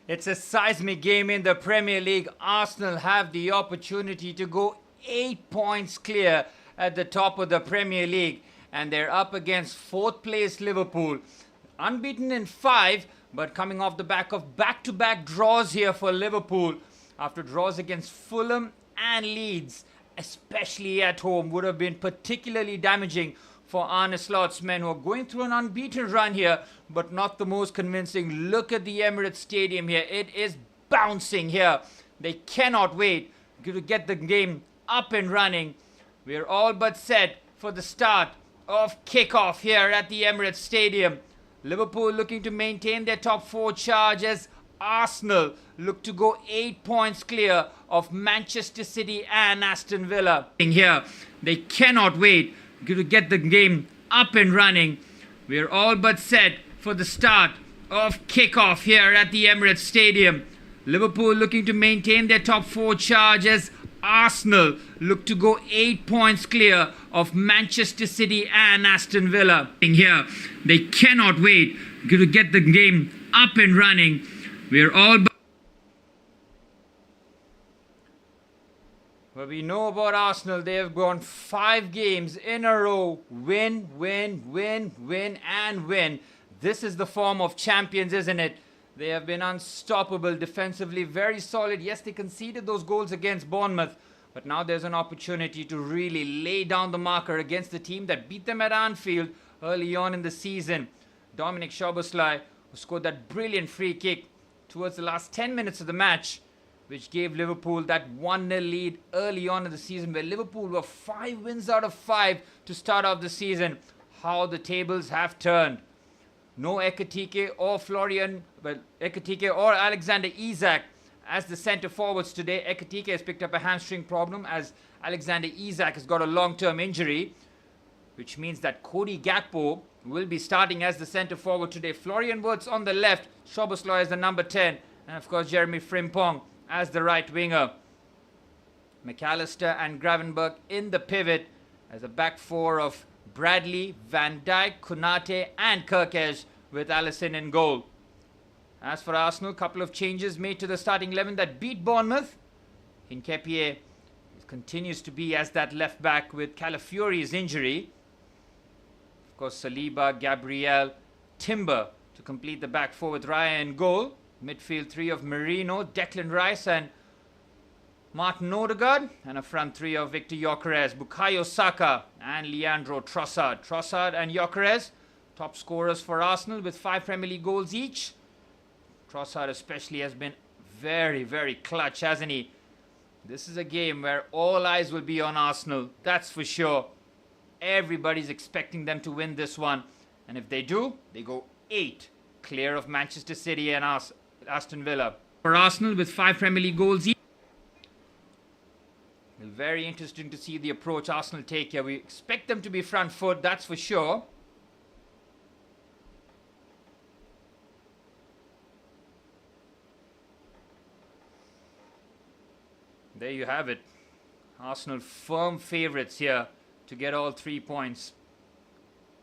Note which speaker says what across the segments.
Speaker 1: It's a seismic game in the Premier League. Arsenal have the opportunity to go 8 points clear at the top of the Premier League, and they're up against 4th place Liverpool. Unbeaten in 5, but coming off the back of back-to-back draws here for Liverpool after draws against Fulham and Leeds, especially at home, would have been particularly damaging for Arne Slot's men, who are going through an unbeaten run here, but not the most convincing. Look at the Emirates Stadium here. It is bouncing here. They cannot wait to get the game up and running. We're all but set for the start of kickoff here at the Emirates Stadium. Liverpool looking to maintain their top 4 charge as Arsenal look to go 8 points clear of Manchester City and Aston Villa. Here, they cannot wait to get the game up and running. We're all but set for the start of kickoff here at the Emirates Stadium. Liverpool looking to maintain their top 4 charge as Arsenal look to go 8 points clear of Manchester City and Aston Villa. Here, they cannot wait to get the game up and running. We're all Well, we know about Arsenal. They have gone 5 games in a row. Win, win, win, win, and win. This is the form of champions, isn't it? They have been unstoppable defensively, very solid. Yes, they conceded those goals against Bournemouth, but now there's an opportunity to really lay down the marker against the team that beat them at Anfield early on in the season. Dominic Szoboszlai, who scored that brilliant free kick towards the last 10 minutes of the match, which gave Liverpool that 1-0 lead early on in the season, where Liverpool were 5 wins out of 5 to start off the season. How the tables have turned. No Ekitike or Ekitike or Alexander Isak as the centre forwards today. Ekitike has picked up a hamstring problem, as Alexander Isak has got a long-term injury, which means that Cody Gakpo will be starting as the centre forward today. Florian Wirtz on the left, Szoboszlai as the number 10, and of course Jeremy Frimpong as the right winger. McAllister and Gravenberch in the pivot as a back 4 of Bradley, Van Dijk, Konate and Kirkesh, with Alisson in goal. As for Arsenal, a couple of changes made to the starting 11 that beat Bournemouth. Nketiah continues to be as that left back with Calafiori's injury. Of course, Saliba, Gabriel, Timber to complete the back 4 with Raya in goal. Midfield 3 of Merino, Declan Rice and Martin Odegaard, and a front 3 of Victor Gyökeres, Bukayo Saka and Leandro Trossard. Trossard and Gyökeres, top scorers for Arsenal with 5 Premier League goals each. Trossard especially has been very, very clutch, hasn't he? This is a game where all eyes will be on Arsenal, that's for sure. Everybody's expecting them to win this one, and if they do, they go 8 clear of Manchester City and Aston Villa. For Arsenal with 5 Premier League goals each. Very interesting to see the approach Arsenal take here. We expect them to be front foot, that's for sure. There you have it. Arsenal firm favourites here to get all 3 points.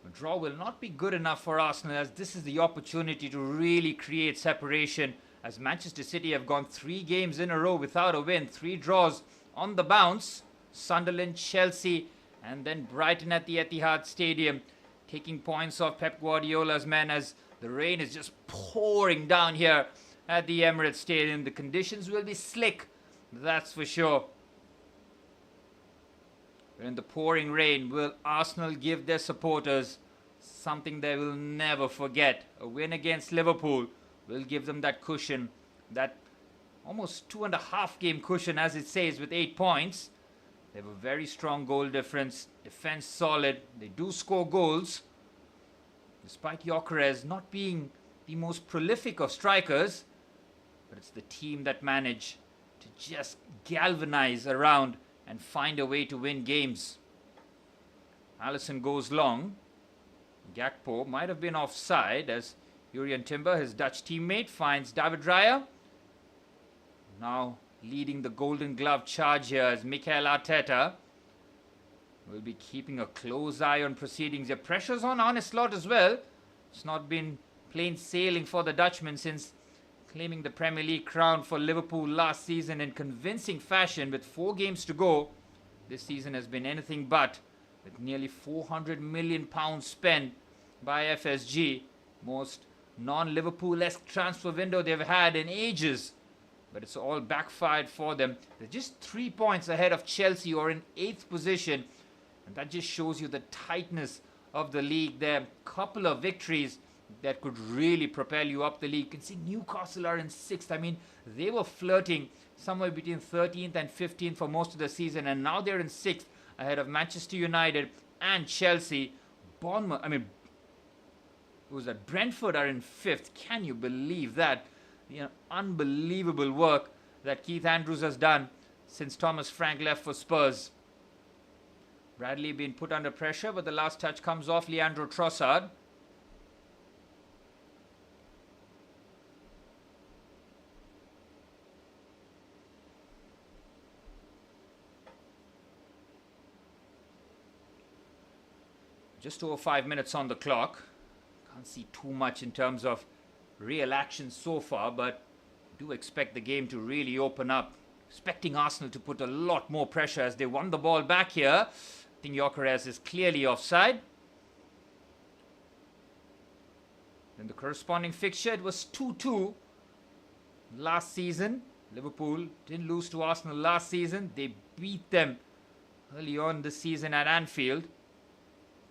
Speaker 1: A draw will not be good enough for Arsenal, as this is the opportunity to really create separation, as Manchester City have gone 3 games in a row without a win. 3 draws on the bounce. Sunderland, Chelsea and then Brighton at the Etihad Stadium, taking points off Pep Guardiola's men as the rain is just pouring down here at the Emirates Stadium. The conditions will be slick, that's for sure. In the pouring rain, will Arsenal give their supporters something they will never forget? A win against Liverpool will give them that cushion, that almost 2.5 game cushion, as it says, with 8 points. They have a very strong goal difference, defense solid, they do score goals. Despite Gyökeres not being the most prolific of strikers, but it's the team that manage to just galvanize around and find a way to win games. Alisson goes long. Gakpo might have been offside, as Jurriën Timber, his Dutch teammate, finds David Raya. Now leading the Golden Glove charge here as Mikel Arteta will be keeping a close eye on proceedings. The pressure's on Arne Slot as well. It's not been plain sailing for the Dutchman since claiming the Premier League crown for Liverpool last season in convincing fashion with 4 games to go. This season has been anything but, with nearly £400 million spent by FSG, most non-Liverpool-esque transfer window they've had in ages. But it's all backfired for them. They're just 3 points ahead of Chelsea, or in 8th position, and that just shows you the tightness of the league there. Couple of victories that could really propel you up the league. You can see Newcastle are in 6th. I mean, they were flirting somewhere between 13th and 15th for most of the season, and now they're in 6th ahead of Manchester United and Chelsea. Bournemouth, who's that? Brentford are in 5th. Can you believe that? Unbelievable work that Keith Andrews has done since Thomas Frank left for Spurs. Bradley being put under pressure, but the last touch comes off Leandro Trossard. Just over 5 minutes on the clock. Can't see too much in terms of real action so far, but do expect the game to really open up. Expecting Arsenal to put a lot more pressure as they won the ball back here. I think Gyökeres is clearly offside. Then the corresponding fixture, it was 2-2 last season. Liverpool didn't lose to Arsenal last season. They beat them early on this season at Anfield.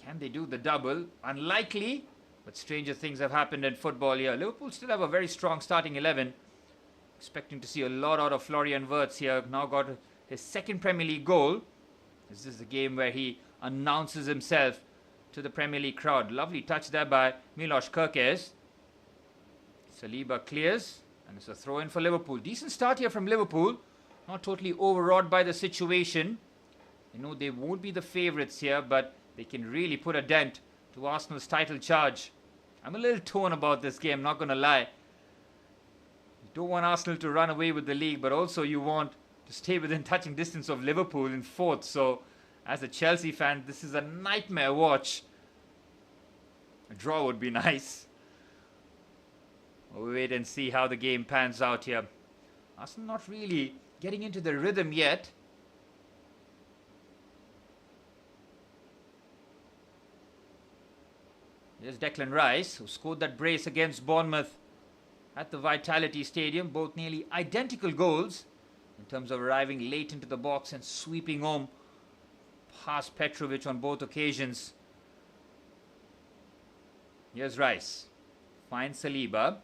Speaker 1: Can they do the double? Unlikely, but stranger things have happened in football here. Liverpool still have a very strong starting 11. Expecting to see a lot out of Florian Wirtz here. Now got his 2nd Premier League goal. This is the game where he announces himself to the Premier League crowd. Lovely touch there by Milos Kerkez. Saliba clears, and it's a throw-in for Liverpool. Decent start here from Liverpool. Not totally overawed by the situation. You know, they won't be the favourites here, but they can really put a dent to Arsenal's title charge. I'm a little torn about this game, not going to lie. You don't want Arsenal to run away with the league, but also you want to stay within touching distance of Liverpool in 4th. So, as a Chelsea fan, this is a nightmare watch. A draw would be nice. We'll wait and see how the game pans out here. Arsenal not really getting into the rhythm yet. Here's Declan Rice, who scored that brace against Bournemouth at the Vitality Stadium. Both nearly identical goals in terms of arriving late into the box and sweeping home past Petrovic on both occasions. Here's Rice. Finds Saliba.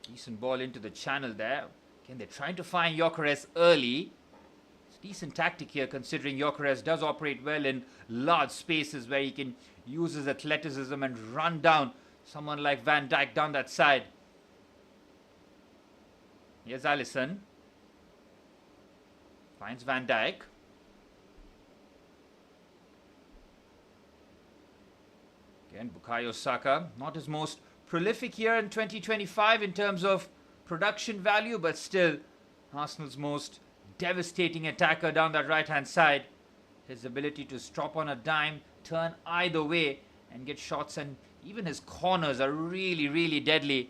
Speaker 1: Decent ball into the channel there. Again, they're trying to find Gyökeres early. It's decent tactic here, considering Gyökeres does operate well in large spaces where he can use his athleticism and run down someone like Van Dijk down that side. Here's Alisson. Finds Van Dijk. Again, Bukayo Saka. Not his most prolific here in 2025 in terms of production value, but still Arsenal's most devastating attacker down that right-hand side. His ability to stop on a dime, turn either way and get shots, and even his corners are really, really deadly.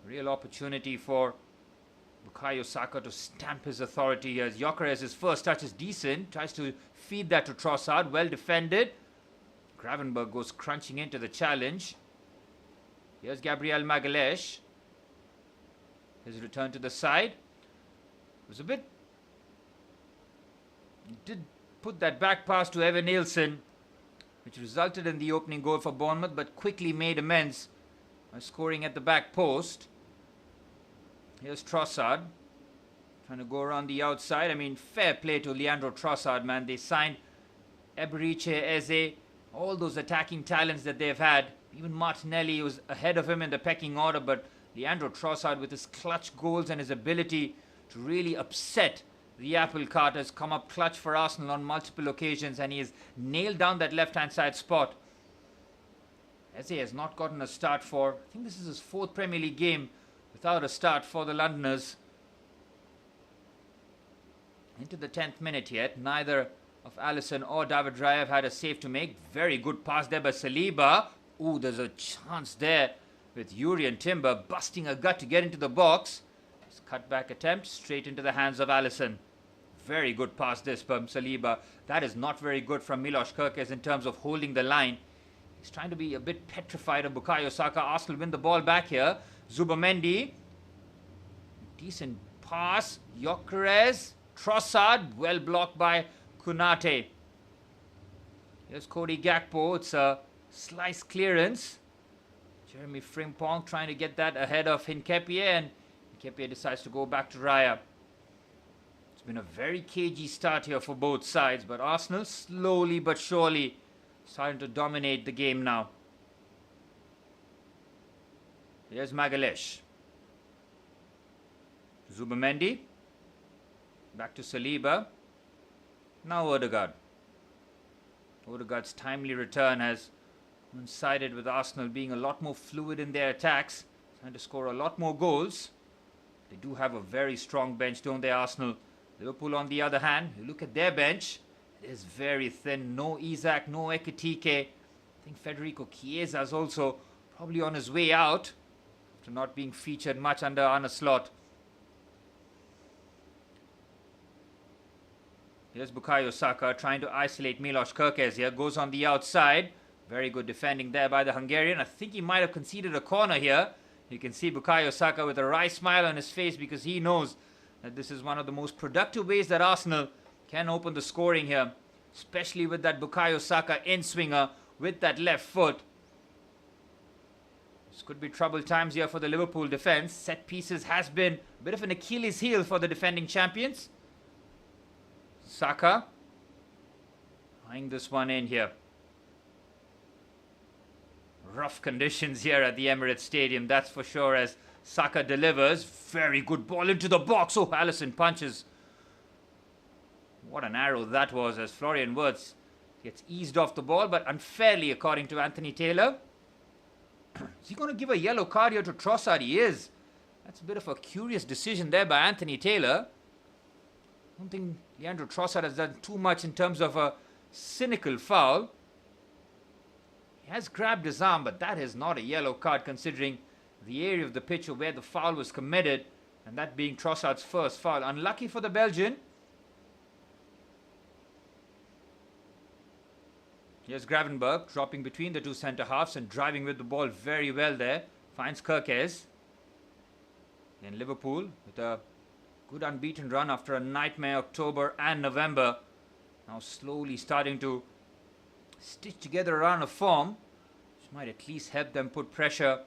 Speaker 1: Real opportunity for Bukayo Saka to stamp his authority here. Gyökeres' first touch is decent. Tries to feed that to Trossard. Well defended. Gravenberch goes crunching into the challenge. Here's Gabriel Magalhaes. His return to the side. It was a bit... He did put that back pass to Evan Nielsen, which resulted in the opening goal for Bournemouth, but quickly made amends by scoring at the back post. Here's Trossard, trying to go around the outside. I mean, fair play to Leandro Trossard, man. They signed Eberechi Eze, all those attacking talents that they've had. Even Martinelli was ahead of him in the pecking order, but Leandro Trossard, with his clutch goals and his ability to really upset the apple cart, has come up clutch for Arsenal on multiple occasions, and he has nailed down that left-hand side spot. Eze has not gotten a start for, I think this is his 4th Premier League game without a start for the Londoners. Into the 10th minute yet. Neither of Alisson or David Raya have had a save to make. Very good pass there by Saliba. Ooh, there's a chance there with Yuri and Timber busting a gut to get into the box. His cutback attempt straight into the hands of Allison. Very good pass this from Saliba. That is not very good from Milos Kerkez in terms of holding the line. He's trying to be a bit petrified of Bukayo Saka. Arsenal win the ball back here. Zubamendi. Decent pass. Gyökeres. Trossard. Well blocked by Konate. Here's Cody Gakpo. It's a slice clearance. Jeremy Frimpong trying to get that ahead of Hincapié, and Hincapié decides to go back to Raya. It's been a very cagey start here for both sides, but Arsenal slowly but surely starting to dominate the game now. Here's Magalhaes. Zubamendi. Back to Saliba. Now Odegaard. Odegaard's timely return has coincided with Arsenal being a lot more fluid in their attacks, trying to score a lot more goals. They do have a very strong bench, don't they, Arsenal? Liverpool, on the other hand, you look at their bench, it is very thin. No Isak, no Ekitike. I think Federico Chiesa is also probably on his way out after not being featured much under Arne Slot. Here's Bukayo Saka trying to isolate Milos Kerkez here. Goes on the outside. Very good defending there by the Hungarian. I think he might have conceded a corner here. You can see Bukayo Saka with a wry smile on his face because he knows that this is one of the most productive ways that Arsenal can open the scoring here. Especially with that Bukayo Saka in-swinger with that left foot. This could be troubled times here for the Liverpool defense. Set pieces has been a bit of an Achilles heel for the defending champions. Saka eyeing this one in here. Rough conditions here at the Emirates Stadium, that's for sure, as Saka delivers. Very good ball into the box. Oh, Alisson punches. What an arrow that was, as Florian Wirtz gets eased off the ball, but unfairly according to Anthony Taylor. Is he going to give a yellow card here to Trossard? He is. That's a bit of a curious decision there by Anthony Taylor. I don't think Leandro Trossard has done too much in terms of a cynical foul. He has grabbed his arm, but that is not a yellow card considering the area of the pitch where the foul was committed, and that being Trossard's first foul. Unlucky for the Belgian. Here's Gravenberch dropping between the two centre-halves and driving with the ball very well there. Finds Kerkez. Then Liverpool with a good unbeaten run after a nightmare October and November. Now slowly starting to stitch together a run of form, which might at least help them put pressure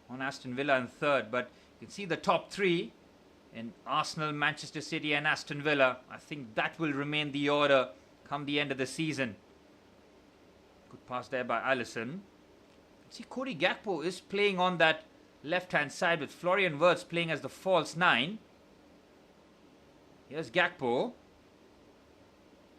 Speaker 1: on Aston Villa in third. But you can see the top three in Arsenal, Manchester City and Aston Villa. I think that will remain the order come the end of the season. Good pass there by Alisson. See, Cody Gakpo is playing on that left-hand side with Florian Wirtz playing as the false nine. Here's Gakpo.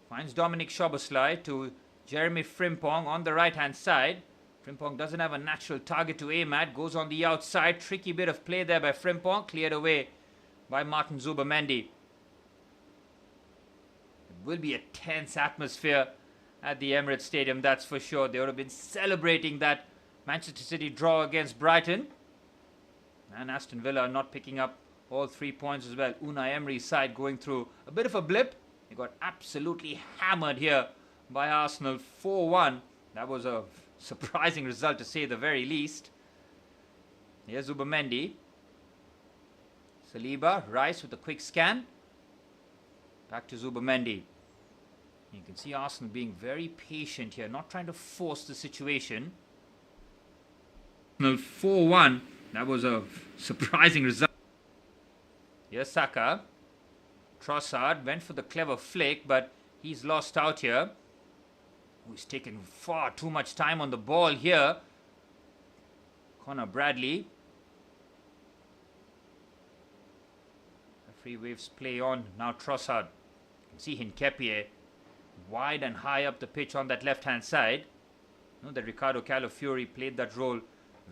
Speaker 1: Finds Dominic Szoboszlai to Jeremy Frimpong on the right-hand side. Frimpong doesn't have a natural target to aim at. Goes on the outside. Tricky bit of play there by Frimpong. Cleared away by Martin Zubamendi. It will be a tense atmosphere at the Emirates Stadium, that's for sure. They would have been celebrating that Manchester City draw against Brighton. And Aston Villa are not picking up all 3 points as well. Unai Emery's side going through a bit of a blip. They got absolutely hammered here by Arsenal, 4-1. That was a surprising result to say the very least. Here's Zubamendi. Saliba, Rice with a quick scan. Back to Zubamendi. You can see Arsenal being very patient here, not trying to force the situation. 4-1. That was a surprising result. Here's Saka. Trossard went for the clever flick, but he's lost out here. He's taken far too much time on the ball here. Connor Bradley. Referee waves play on. Now Trossard. You can see Hincapié wide and high up the pitch on that left-hand side. You know that Ricardo Calafiori played that role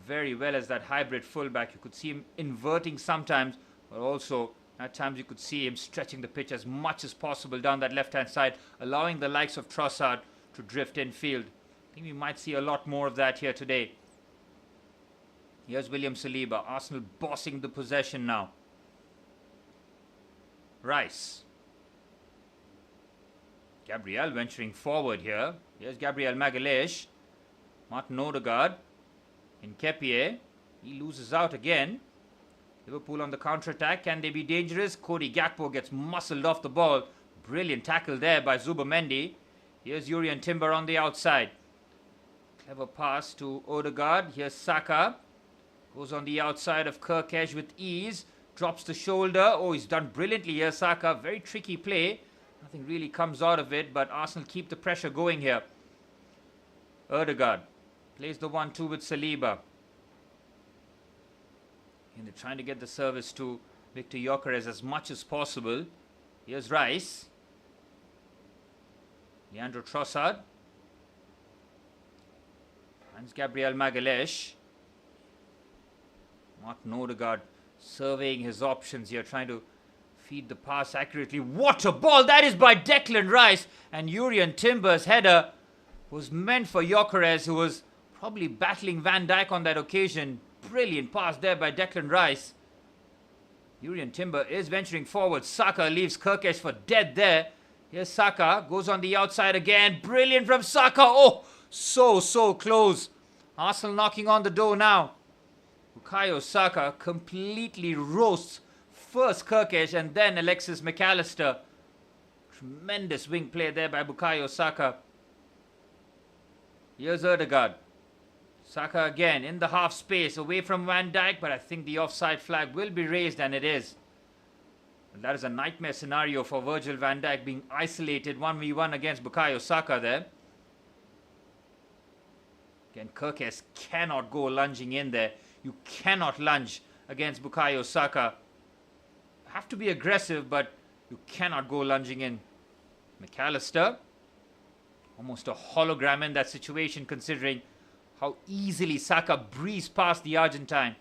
Speaker 1: very well as that hybrid fullback. You could see him inverting sometimes, but also at times you could see him stretching the pitch as much as possible down that left-hand side, allowing the likes of Trossard to drift infield. I think we might see a lot more of that here today. Here's William Saliba. Arsenal bossing the possession now. Rice. Gabriel venturing forward here. Here's Gabriel Magalhaes. Martin Odegaard. Nketiah. He loses out again. Liverpool on the counter-attack. Can they be dangerous? Cody Gakpo gets muscled off the ball. Brilliant tackle there by Zubomendi. Here's Jurrien Timber on the outside. Clever pass to Odegaard. Here's Saka. Goes on the outside of Kirkesh with ease. Drops the shoulder. Oh, he's done brilliantly here, Saka. Very tricky play. Nothing really comes out of it, but Arsenal keep the pressure going here. Odegaard plays the 1-2 with Saliba. And they're trying to get the service to Victor Gyökeres as much as possible. Here's Rice. Leandro Trossard. Finds Gabriel Magalhaes. Martin Odegaard surveying his options here, trying to feed the pass accurately. What a ball that is by Declan Rice. And Jurrien Timber's header was meant for Gyökeres, who was probably battling Van Dijk on that occasion. Brilliant pass there by Declan Rice. Jurrien Timber is venturing forward. Saka leaves Kirkesh for dead there. Here's Saka. Goes on the outside again. Brilliant from Saka. Oh, so close. Arsenal knocking on the door now. Bukayo Saka completely roasts first Kirkesh and then Alexis McAllister. Tremendous wing play there by Bukayo Saka. Here's Odegaard. Saka again in the half space away from Van Dijk, but I think the offside flag will be raised, and it is. And that is a nightmare scenario for Virgil van Dijk, being isolated 1v1 against Bukayo Saka there. Again, Kirkesh cannot go lunging in there. You cannot lunge against Bukayo Saka. Have to be aggressive, but you cannot go lunging in. McAllister. Almost a hologram in that situation, considering how easily Saka breezed past the Argentine.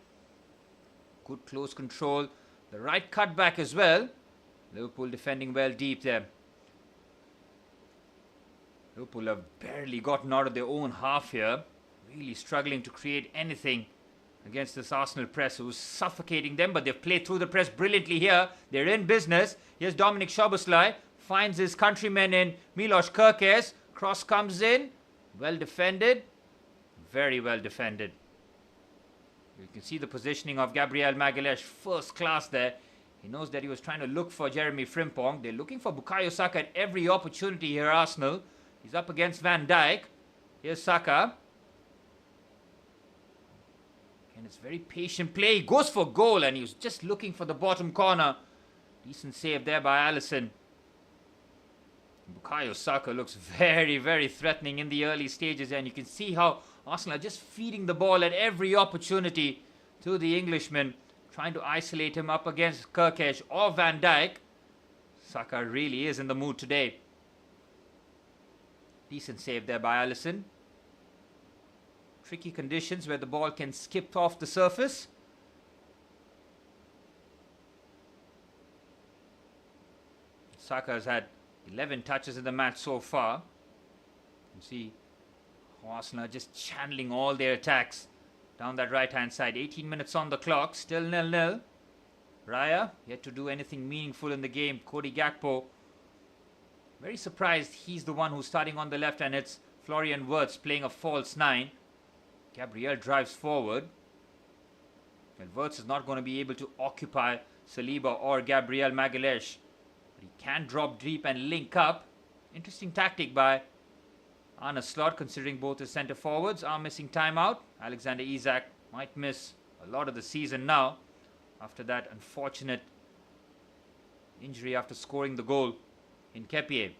Speaker 1: Good close control. The right cutback as well. Liverpool defending well deep there. Liverpool have barely gotten out of their own half here. Really struggling to create anything against this Arsenal press, who's suffocating them, but they've played through the press brilliantly here. They're in business. Here's Dominic Szoboszlai. Finds his countryman in Milos Kerkez. Cross comes in. Well defended. Very well defended. You can see the positioning of Gabriel Magalhaes. First class there. He knows that he was trying to look for Jeremy Frimpong. They're looking for Bukayo Saka at every opportunity here, Arsenal. He's up against Van Dijk. Here's Saka. And it's very patient play. He goes for goal, and he was just looking for the bottom corner. Decent save there by Alisson. Bukayo Saka looks very threatening in the early stages, and you can see how Arsenal are just feeding the ball at every opportunity to the Englishman, trying to isolate him up against Kirkesh or Van Dijk. Saka really is in the mood today. Decent save there by Alisson. Tricky conditions where the ball can skip off the surface. Saka has had 11 touches in the match so far. You see Arsenal are just channeling all their attacks down that right hand side. 18 minutes on the clock, still 0-0. Raya yet to do anything meaningful in the game. Cody Gakpo, very surprised he's the one who's starting on the left, and it's Florian Wirtz playing a false 9. Gabriel drives forward. And Wirtz is not going to be able to occupy Saliba or Gabriel Magalhaes. But he can drop deep and link up. Interesting tactic by Arne Slot, considering both his centre forwards are missing timeout. Alexander Isak might miss a lot of the season now after that unfortunate injury after scoring the goal. Nketiah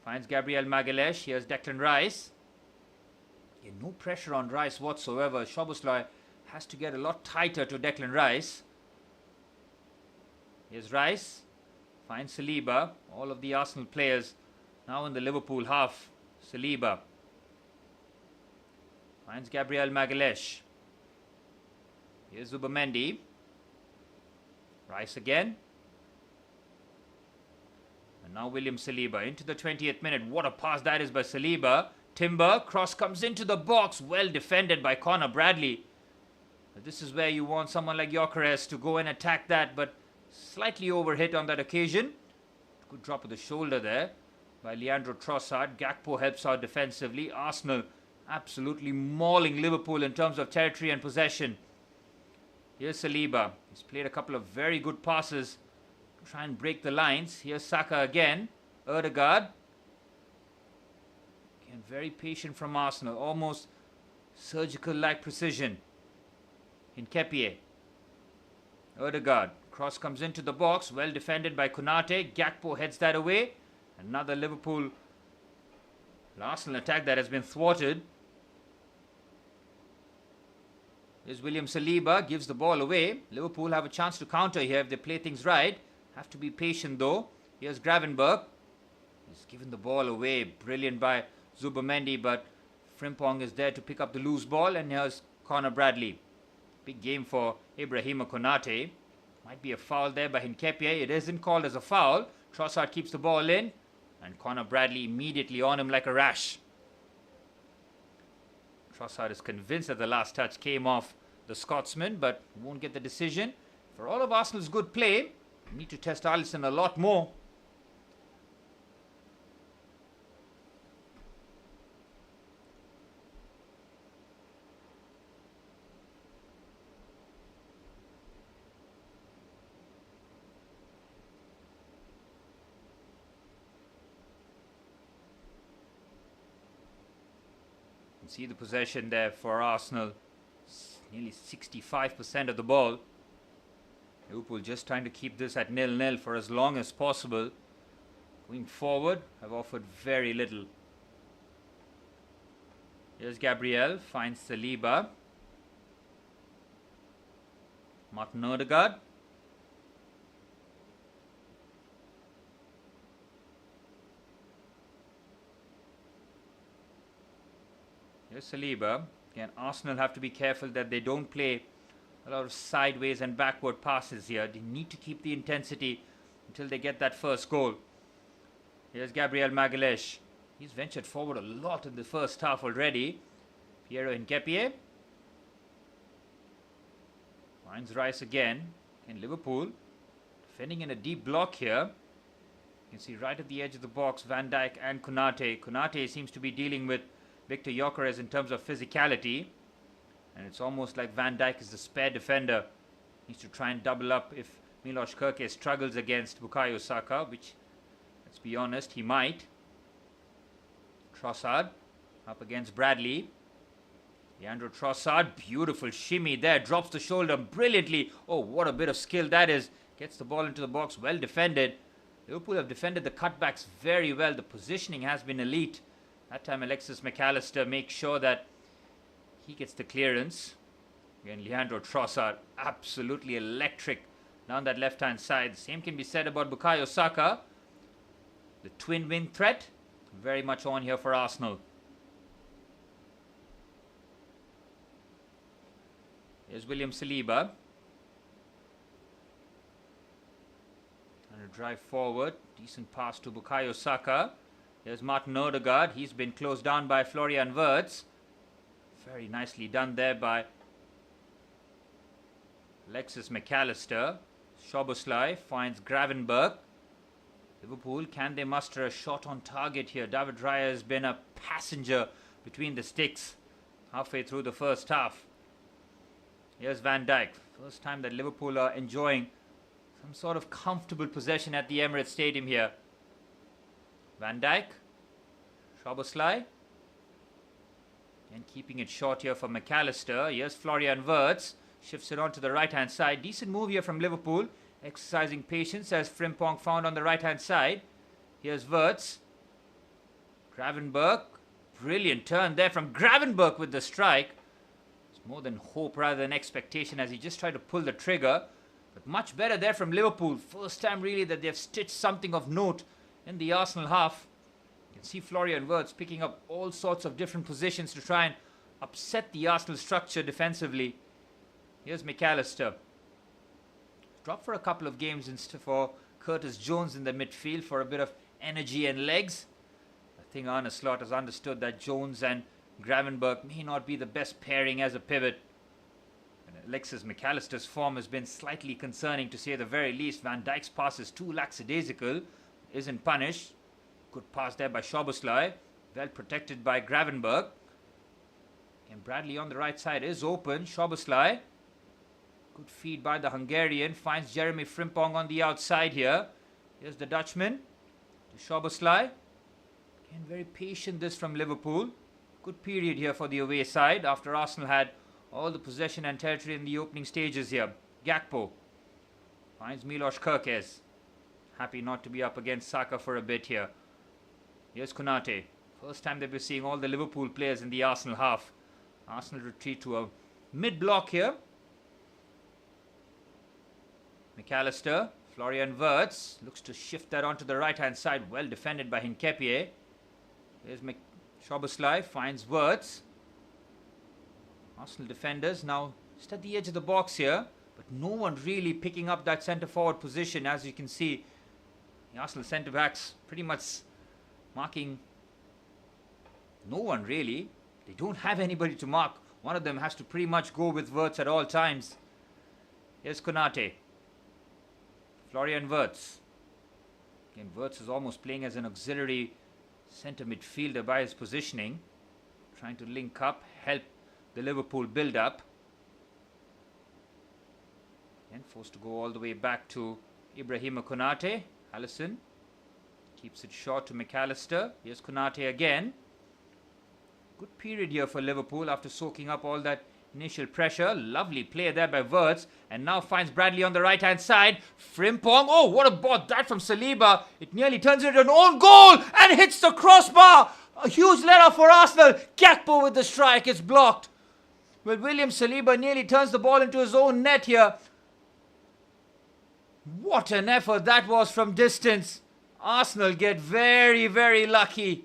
Speaker 1: finds Gabriel Magalhaes. Here's Declan Rice. Yeah, no pressure on Rice whatsoever. Szoboszlai has to get a lot tighter to Declan Rice. Here's Rice. Finds Saliba. All of the Arsenal players now in the Liverpool half. Saliba finds Gabriel Magalhaes. Here's Zubomendi. Rice again. And now William Saliba into the 20th minute. What a pass that is by Saliba. Timber, cross comes into the box. Well defended by Connor Bradley. This is where you want someone like Gyökeres to go and attack that, but slightly overhit on that occasion. Good drop of the shoulder there by Leandro Trossard. Gakpo helps out defensively. Arsenal absolutely mauling Liverpool in terms of territory and possession. Here's Saliba. He's played a couple of very good passes to try and break the lines. Here's Saka again. Ødegaard. Again, very patient from Arsenal. Almost surgical-like precision. Nketiah. Ødegaard. Cross comes into the box. Well defended by Konate. Gakpo heads that away. Another Liverpool Arsenal attack that has been thwarted. Here's William Saliba. Gives the ball away. Liverpool have a chance to counter here if they play things right. Have to be patient though. Here's Gravenberch. He's given the ball away. Brilliant by Zubimendi, but Frimpong is there to pick up the loose ball. And here's Conor Bradley. Big game for Ibrahima Konate. Might be a foul there by Nketiah. It isn't called as a foul. Trossard keeps the ball in. And Conor Bradley immediately on him like a rash. Trossard is convinced that the last touch came off the Scotsman, but won't get the decision. For all of Arsenal's good play, we need to test Alisson a lot more. See the possession there for Arsenal. Nearly 65% of the ball. Liverpool just trying to keep this at 0-0 for as long as possible. Going forward, have offered very little. Here's Gabriel, finds Saliba. Martin Ødegaard. Here's Saliba. Again, Arsenal have to be careful that they don't play a lot of sideways and backward passes here. They need to keep the intensity until they get that first goal. Here's Gabriel Magalhaes. He's ventured forward a lot in the first half already. Piero Nketiah finds Rice again. And Liverpool defending in a deep block here. You can see right at the edge of the box Van Dijk and Konate. Konate seems to be dealing with Victor Gyökeres in terms of physicality. And it's almost like Van Dijk is the spare defender. Needs to try and double up if Milos Kerkez struggles against Bukayo Saka, which, let's be honest, he might. Trossard up against Bradley. Leandro Trossard, beautiful shimmy there, drops the shoulder brilliantly. Oh, what a bit of skill that is. Gets the ball into the box, well defended. Liverpool have defended the cutbacks very well. The positioning has been elite. That time Alexis McAllister makes sure that he gets the clearance. Again, Leandro Trossard, absolutely electric down that left-hand side. The same can be said about Bukayo Saka. The twin win threat, very much on here for Arsenal. Here's William Saliba. And a drive forward. Decent pass to Bukayo Saka. There's Martin Ødegaard. He's been closed down by Florian Wirtz. Very nicely done there by Alexis McAllister. Szoboszlai finds Gravenberch. Liverpool, can they muster a shot on target here? David Raya has been a passenger between the sticks halfway through the first half. Here's Van Dijk. First time that Liverpool are enjoying some sort of comfortable possession at the Emirates Stadium here. Van Dijk, Szoboszlai, and keeping it short here for McAllister. Here's Florian Wirtz, shifts it on to the right hand side. Decent move here from Liverpool, exercising patience as Frimpong found on the right hand side. Here's Wirtz, Gravenberch, brilliant turn there from Gravenberch with the strike. It's more than hope rather than expectation as he just tried to pull the trigger, but much better there from Liverpool. First time really that they've stitched something of note in the Arsenal half. You can see Florian Wirtz picking up all sorts of different positions to try and upset the Arsenal structure defensively. Here's McAllister. Dropped for a couple of games for Curtis Jones in the midfield for a bit of energy and legs. I think Arne Slot has understood that Jones and Gravenberch may not be the best pairing as a pivot. And Alexis McAllister's form has been slightly concerning, to say the very least. Van Dijk's pass is too lackadaisical, isn't punished. Good pass there by Szoboszlai, well protected by Gravenberg. And Bradley on the right side is open. Szoboszlai, good feed by the Hungarian, finds Jeremy Frimpong on the outside here. Here's the Dutchman to Szoboszlai. Again, very patient this from Liverpool. Good period here for the away side after Arsenal had all the possession and territory in the opening stages here. Gakpo finds Milos Kerkez. Happy not to be up against Saka for a bit here. Here's Konate. First time that we're seeing all the Liverpool players in the Arsenal half. Arsenal retreat to a mid-block here. McAllister, Florian Wirtz looks to shift that onto the right-hand side. Well defended by Hincapié. There's Szoboszlai, finds Wirtz. Arsenal defenders now just at the edge of the box here, but no one really picking up that centre-forward position. As you can see, the Arsenal centre-backs pretty much marking no one really. They don't have anybody to mark. One of them has to pretty much go with Wirtz at all times. Here's Konate. Florian Wirtz. Again, Wirtz is almost playing as an auxiliary centre midfielder by his positioning. Trying to link up, help the Liverpool build up. And forced to go all the way back to Ibrahima Konate. Alisson keeps it short to McAllister. Here's Konate again. Good period here for Liverpool after soaking up all that initial pressure. Lovely play there by Wirtz. And now finds Bradley on the right-hand side. Frimpong. Oh, what a ball that from Saliba. It nearly turns into an own goal and hits the crossbar. A huge let-off for Arsenal. Gakpo with the strike. It's blocked. Well, William Saliba nearly turns the ball into his own net here. What an effort that was from distance. Arsenal get very, very lucky.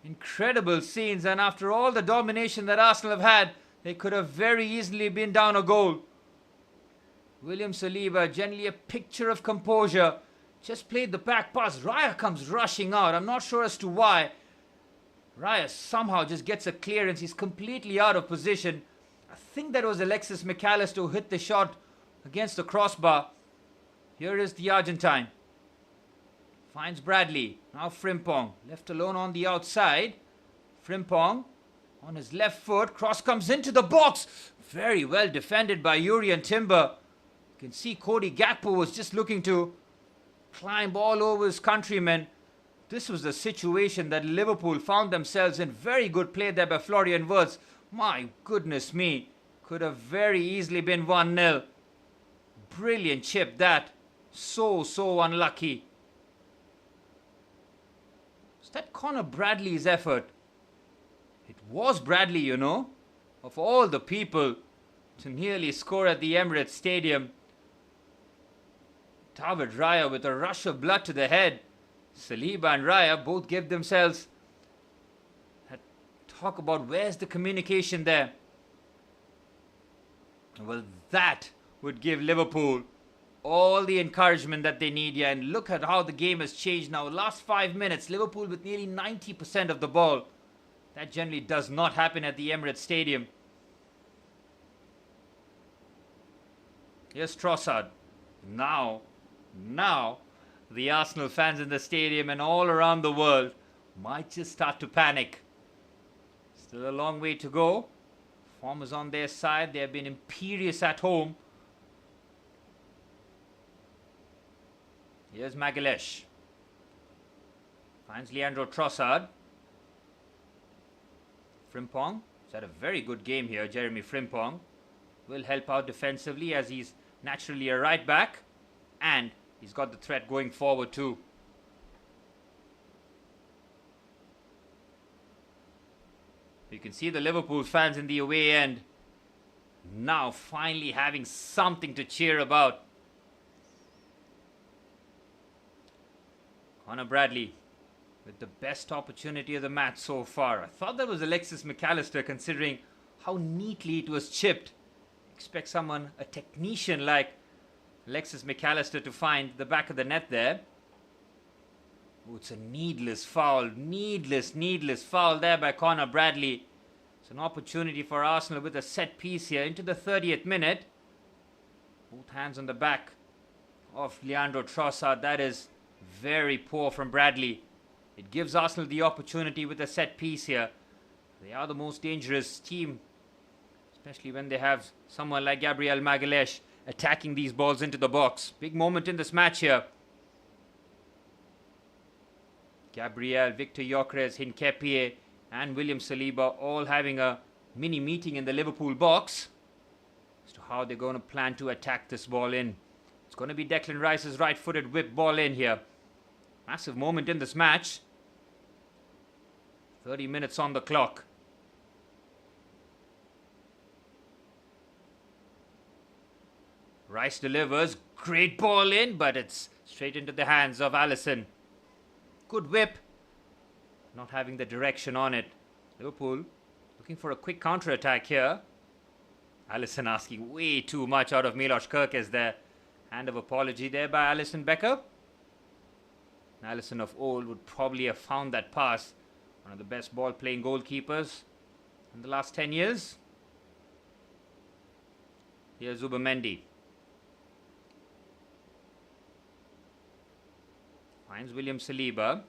Speaker 1: Incredible scenes, and after all the domination that Arsenal have had, they could have very easily been down a goal. William Saliba, generally a picture of composure, just played the back pass. Raya comes rushing out. I'm not sure as to why. Raya somehow just gets a clearance. He's completely out of position. I think that was Alexis McAllister who hit the shot against the crossbar. Here is the Argentine. Finds Bradley. Now Frimpong. Left alone on the outside. Frimpong on his left foot. Cross comes into the box. Very well defended by Jurrien Timber. You can see Cody Gakpo was just looking to climb all over his countrymen. This was the situation that Liverpool found themselves in. Very good play there by Florian Wirtz. My goodness me. Could have very easily been 1-0. Brilliant chip that. So unlucky. Is that Connor Bradley's effort? It was Bradley, you know. Of all the people to nearly score at the Emirates Stadium. David Raya with a rush of blood to the head. Saliba and Raya both give themselves that talk about where's the communication there. Well, that would give Liverpool all the encouragement that they need here. And look at how the game has changed now. Last 5 minutes, Liverpool with nearly 90% of the ball. That generally does not happen at the Emirates Stadium. Here's Trossard. Now, the Arsenal fans in the stadium and all around the world might just start to panic. Still a long way to go. Form is on their side. They have been imperious at home. Here's Magalhaes. Finds Leandro Trossard. Frimpong has had a very good game here. Jeremy Frimpong will help out defensively as he's naturally a right back. And he's got the threat going forward too. You can see the Liverpool fans in the away end now finally having something to cheer about. Connor Bradley with the best opportunity of the match so far. I thought that was Alexis McAllister considering how neatly it was chipped. Expect someone, a technician like Alexis McAllister, to find the back of the net there. Oh, it's a needless foul. Needless foul there by Connor Bradley. It's an opportunity for Arsenal with a set piece here into the 30th minute. Both hands on the back of Leandro Trossard. That is very poor from Bradley. It gives Arsenal the opportunity with a set piece here. They are the most dangerous team, especially when they have someone like Gabriel Magalhaes attacking these balls into the box. Big moment in this match here. Gabriel, Victor Gyökeres, Hincapié and William Saliba all having a mini meeting in the Liverpool box as to how they're going to plan to attack this ball in. It's going to be Declan Rice's right-footed whip ball in here. Massive moment in this match. 30 minutes on the clock. Rice delivers. Great ball in, but it's straight into the hands of Alisson. Good whip. Not having the direction on it. Liverpool looking for a quick counter-attack here. Alisson asking way too much out of Milos Kerkez there. Hand of apology there by Alisson Becker. Alisson of old would probably have found that pass. One of the best ball-playing goalkeepers in the last 10 years. Here's Zubimendi. Finds William Saliba.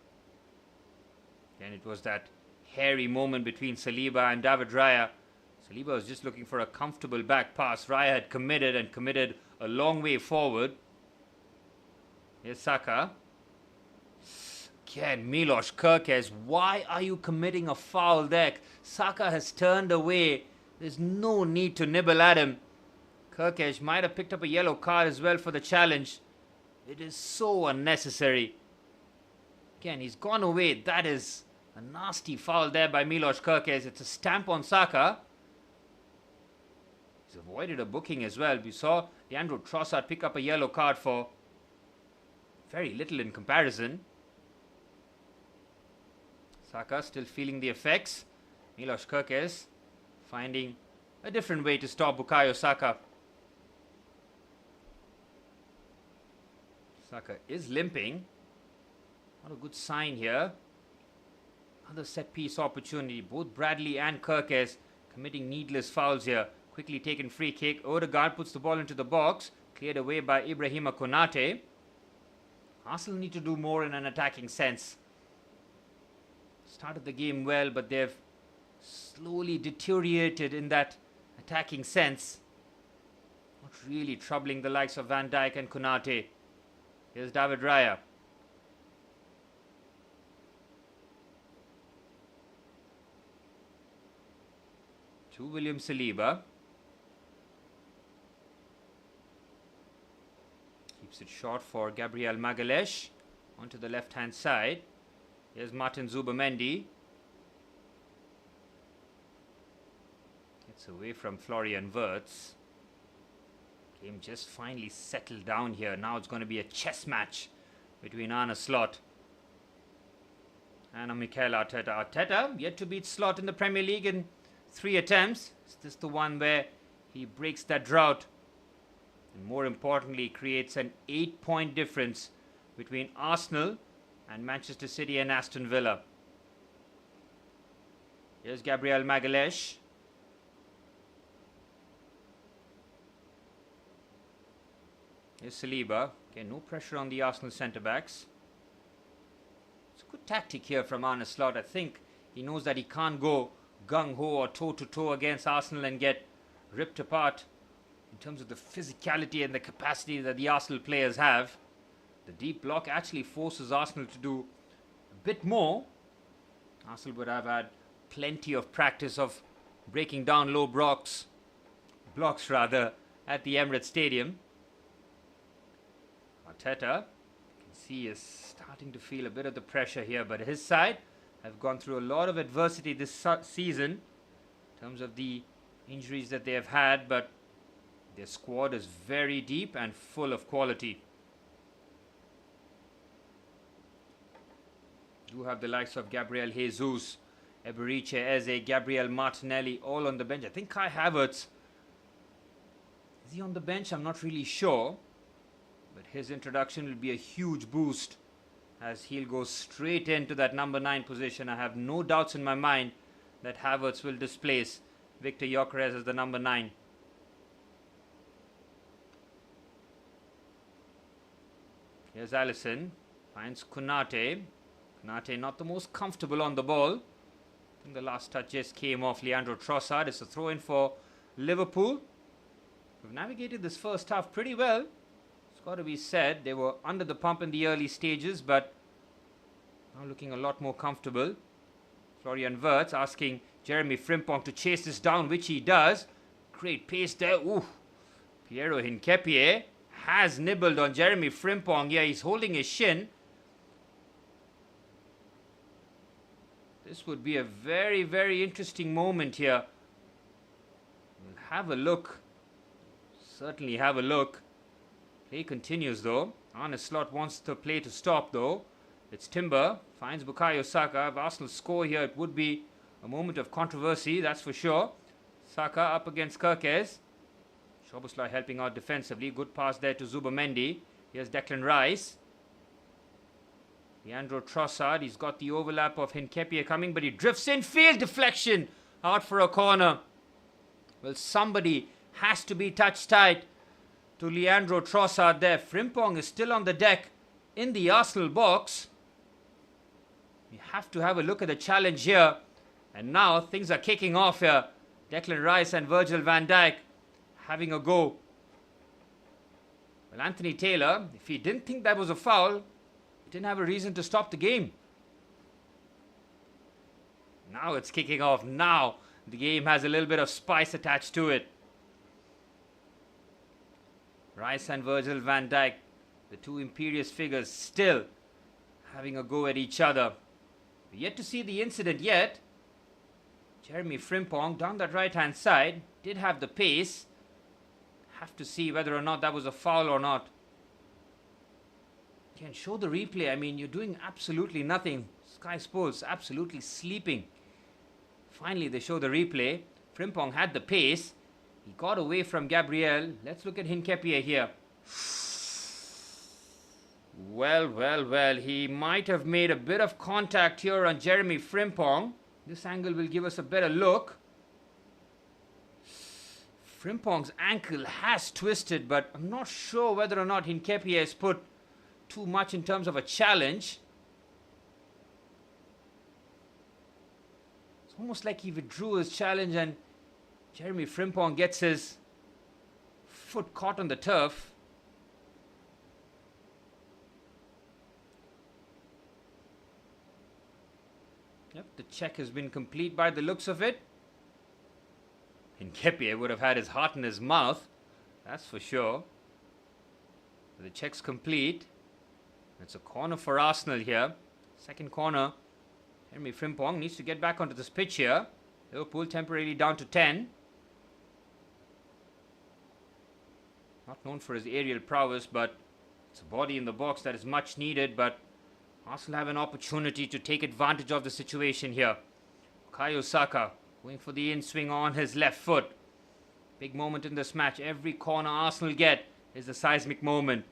Speaker 1: And it was that hairy moment between Saliba and David Raya. Saliba was just looking for a comfortable back pass. Raya had committed a long way forward. Here's Saka. Again, Milos Kerkez. Why are you committing a foul there? Saka has turned away. There's no need to nibble at him. Kerkez might have picked up a yellow card as well for the challenge. It is so unnecessary. Again, he's gone away. That is a nasty foul there by Milos Kerkez. It's a stamp on Saka. He's avoided a booking as well. We saw Leandro Trossard pick up a yellow card for very little in comparison. Saka still feeling the effects. Milos Kerkez finding a different way to stop Bukayo Saka. Saka is limping. Not a good sign here. Another set piece opportunity. Both Bradley and Kerkez committing needless fouls here. Quickly taken free kick. Odegaard puts the ball into the box. Cleared away by Ibrahima Konate. Arsenal need to do more in an attacking sense. Started the game well, but they've slowly deteriorated in that attacking sense. Not really troubling the likes of Van Dijk and Konate. Here's David Raya. To William Saliba. Keeps it short for Gabriel Magalhaes. Onto the left-hand side. Here's Martin Zubimendi. Gets away from Florian Wirtz. Game just finally settled down here. Now it's going to be a chess match between Arne Slot and Mikel Arteta. Arteta yet to beat Slot in the Premier League in 3 attempts. Is this the one where he breaks that drought? And more importantly, creates an 8-point difference between Arsenal and Manchester City and Aston Villa. Here's Gabriel Magalhaes. Here's Saliba. Okay, no pressure on the Arsenal centre-backs. It's a good tactic here from Arne Slot. I think he knows that he can't go gung-ho or toe-to-toe against Arsenal and get ripped apart in terms of the physicality and the capacity that the Arsenal players have. The deep block actually forces Arsenal to do a bit more. Arsenal would have had plenty of practice of breaking down low blocks at the Emirates Stadium. Arteta, you can see, is starting to feel a bit of the pressure here, but his side have gone through a lot of adversity this season in terms of the injuries that they have had, but their squad is very deep and full of quality. You have the likes of Gabriel Jesus, Eberiche Eze, Gabriel Martinelli, all on the bench. I think Kai Havertz, is he on the bench? I'm not really sure. But his introduction will be a huge boost as he'll go straight into that number 9 position. I have no doubts in my mind that Havertz will displace Victor Gyökeres as the number 9. Here's Alisson. Finds Konate. Konate not the most comfortable on the ball. I think the last touch just came off Leandro Trossard. It's a throw-in for Liverpool. We've navigated this first half pretty well. It's got to be said. They were under the pump in the early stages, but now looking a lot more comfortable. Florian Wirtz asking Jeremy Frimpong to chase this down, which he does. Great pace there. Ooh. Piero Hincapié has nibbled on Jeremy Frimpong. Yeah, he's holding his shin. This would be a very, very interesting moment here. We'll have a look. Certainly have a look. Play continues though. Arne Slot wants the play to stop though. It's Timber. Finds Bukayo Saka. If Arsenal score here, it would be a moment of controversy, that's for sure. Saka up against Kerkez. Szoboszlai helping out defensively. Good pass there to Zubomendi. Here's Declan Rice. Leandro Trossard. He's got the overlap of Hincapié coming, but he drifts in. Field deflection. Out for a corner. Well, somebody has to be touch tight to Leandro Trossard there. Frimpong is still on the deck in the Arsenal box. We have to have a look at the challenge here. And now things are kicking off here. Declan Rice and Virgil van Dijk having a go. Well, Anthony Taylor, if he didn't think that was a foul, he didn't have a reason to stop the game. Now it's kicking off. Now the game has a little bit of spice attached to it. Rice and Virgil van Dijk, the two imperious figures, still having a go at each other. We're yet to see the incident yet. Jeremy Frimpong down that right hand side did have the pace. Have to see whether or not that was a foul or not. Can show the replay. I mean, you're doing absolutely nothing. Sky Sports absolutely sleeping. Finally they show the replay. Frimpong had the pace. He got away from Gabriel. Let's look at Hincapié here. Well, he might have made a bit of contact here on Jeremy Frimpong. This angle will give us a better look. Frimpong's ankle has twisted, but I'm not sure whether or not Hincapié has put too much in terms of a challenge. It's almost like he withdrew his challenge and Jeremy Frimpong gets his foot caught on the turf. Yep, the check has been complete by the looks of it. Hincapié would have had his heart in his mouth, that's for sure. The check's complete. It's a corner for Arsenal here. Second corner. Jeremy Frimpong needs to get back onto this pitch here. Liverpool temporarily down to 10. Not known for his aerial prowess, but it's a body in the box that is much needed. But Arsenal have an opportunity to take advantage of the situation here. Bukayo Saka going for the in-swing on his left foot. Big moment in this match. Every corner Arsenal get is a seismic moment.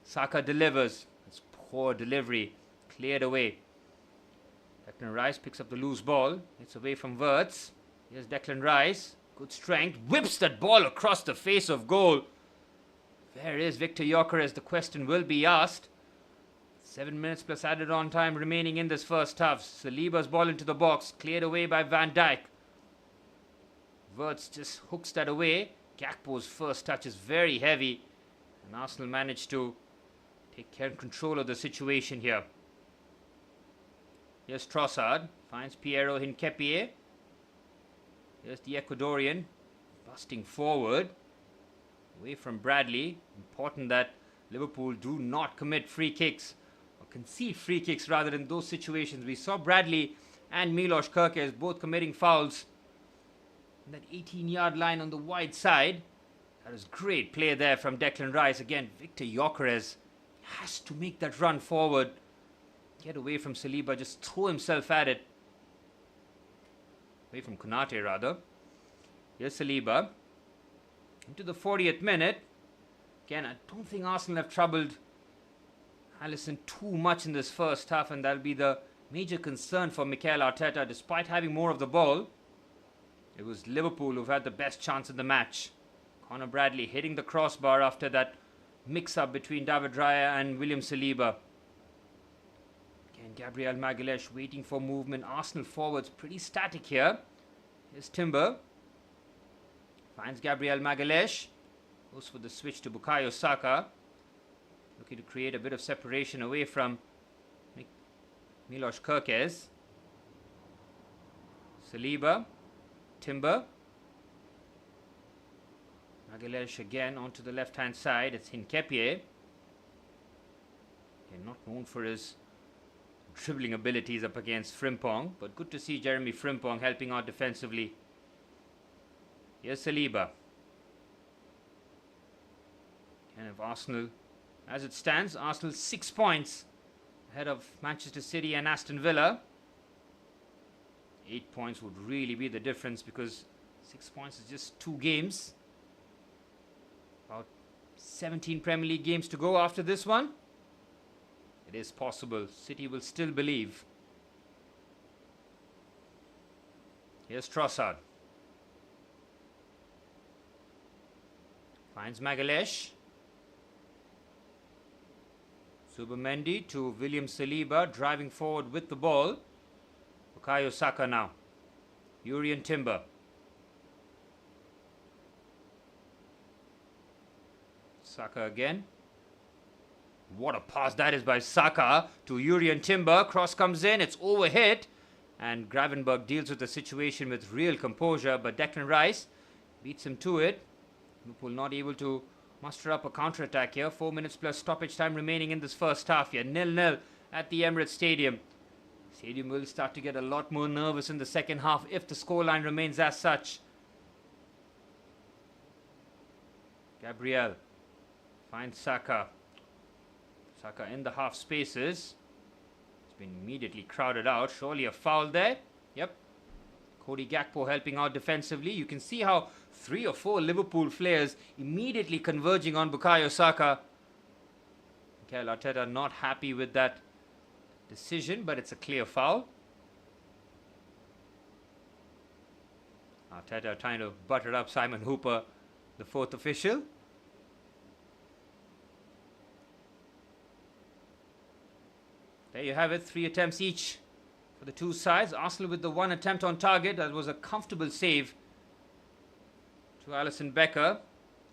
Speaker 1: Saka delivers. It's poor delivery. Cleared away. Declan Rice picks up the loose ball. It's away from Wirtz. Here's Declan Rice. Good strength. Whips that ball across the face of goal. Where is Victor Gyökeres? The question will be asked. 7 minutes plus added on time remaining in this first half. Saliba's ball into the box. Cleared away by Van Dijk. Wirtz just hooks that away. Gakpo's first touch is very heavy. And Arsenal managed to take care and control of the situation here. Here's Trossard. Finds Piero Hincapié. Here's the Ecuadorian. Busting forward. Away from Bradley. Important that Liverpool do not commit free kicks. Or concede free kicks rather in those situations. We saw Bradley and Milos Kerkez both committing fouls. And that 18-yard line on the wide side. That is great play there from Declan Rice. Again, Victor Gyökeres has to make that run forward. Get away from Saliba, just throw himself at it. Away from Konate rather. Here's Saliba. Into the 40th minute. Again, I don't think Arsenal have troubled Alisson too much in this first half, and that'll be the major concern for Mikel Arteta. Despite having more of the ball, it was Liverpool who've had the best chance in the match. Conor Bradley hitting the crossbar after that mix-up between David Raya and William Saliba. Again, Gabriel Magalhaes waiting for movement. Arsenal forwards pretty static here. Here's Timber. Finds Gabriel Magalhaes. Goes for the switch to Bukayo Saka. Looking to create a bit of separation away from Milos Kerkez. Saliba. Timber. Magalhaes again onto the left-hand side. It's Hincapié. Again, not known for his dribbling abilities up against Frimpong, but good to see Jeremy Frimpong helping out defensively. Here's Saliba. And if Arsenal, as it stands, Arsenal 6 points ahead of Manchester City and Aston Villa. 8 points would really be the difference, because 6 points is just 2 games. About 17 Premier League games to go after this one. It is possible. City will still believe. Here's Trossard. Finds Magalhaes. Zubimendi to William Saliba, driving forward with the ball. Bukayo Saka now. Urian Timber. Saka again. What a pass that is by Saka to Urian Timber. Cross comes in, it's overhit, and Gravenberch deals with the situation with real composure, but Declan Rice beats him to it. Liverpool not able to muster up a counter-attack here. 4 minutes plus stoppage time remaining in this first half here. 0-0 at the Emirates Stadium. Stadium will start to get a lot more nervous in the second half if the scoreline remains as such. Gabriel finds Saka. Saka in the half spaces. It's been immediately crowded out. Surely a foul there. Yep. Cody Gakpo helping out defensively. You can see how 3 or 4 Liverpool players immediately converging on Bukayo Saka. Mikel Arteta not happy with that decision, but it's a clear foul. Arteta trying to butter up Simon Hooper, the 4th official. There you have it, 3 attempts each for the 2 sides. Arsenal with the 1 attempt on target. That was a comfortable save to Alisson Becker.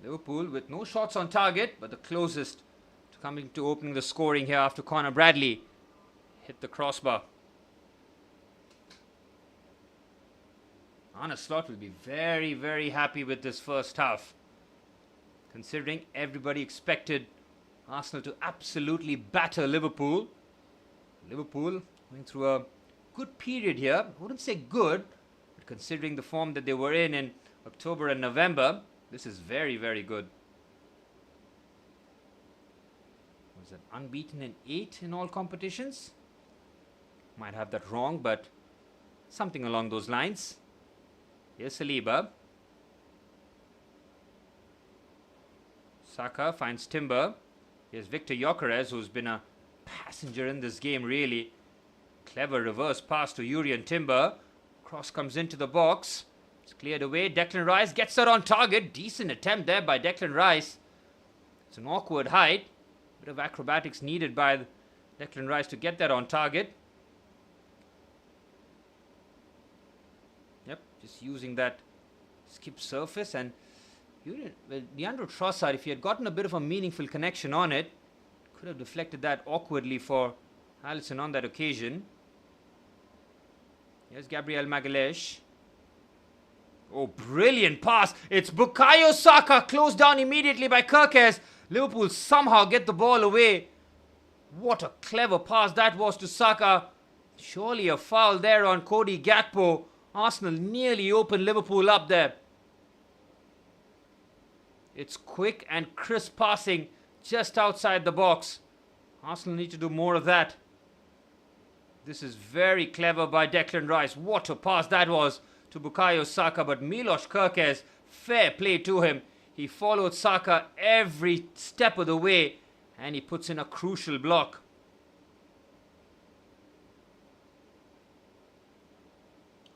Speaker 1: Liverpool with no shots on target, but the closest to coming to opening the scoring here after Conor Bradley hit the crossbar. Arne Slot will be very, very happy with this first half, considering everybody expected Arsenal to absolutely batter Liverpool. Liverpool going through a good period here. I wouldn't say good, but considering the form that they were in October and November, this is very, very good. Was it unbeaten in 8 in all competitions? Might have that wrong, but something along those lines. Here's Saliba. Saka finds Timber. Here's Victor Gyökeres, who's been a passenger in this game, really. Clever reverse pass to Urian Timber. Cross comes into the box. It's cleared away. Declan Rice gets that on target. Decent attempt there by Declan Rice. It's an awkward height. Bit of acrobatics needed by Declan Rice to get that on target. Yep, just using that skip surface. And Leandro Trossard, if he had gotten a bit of a meaningful connection on it, could have deflected that awkwardly for Alisson on that occasion. Here's Gabriel Magalhaes. Oh, brilliant pass. It's Bukayo Saka, closed down immediately by Kerkez. Liverpool somehow get the ball away. What a clever pass that was to Saka. Surely a foul there on Cody Gakpo. Arsenal nearly opened Liverpool up there. It's quick and crisp passing just outside the box. Arsenal need to do more of that. This is very clever by Declan Rice. What a pass that was to Bukayo Saka. But Milos Kerkez, fair play to him. He followed Saka every step of the way, and he puts in a crucial block.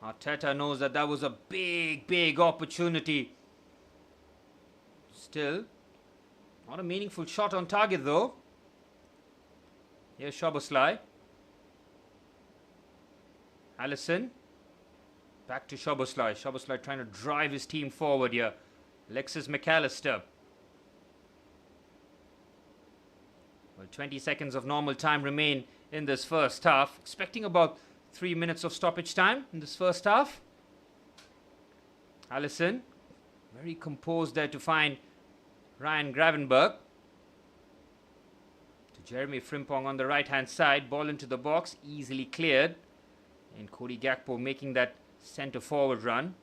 Speaker 1: Arteta knows that that was a big opportunity. Still, not a meaningful shot on target though. Here's Szoboszlai. Alisson. Back to Szoboszlai. Szoboszlai trying to drive his team forward here. Alexis McAllister. Well, 20 seconds of normal time remain in this first half. Expecting about 3 minutes of stoppage time in this first half. Alisson. Very composed there to find Ryan Gravenberg. To Jeremy Frimpong on the right hand side. Ball into the box. Easily cleared. And Cody Gakpo making that centre forward run.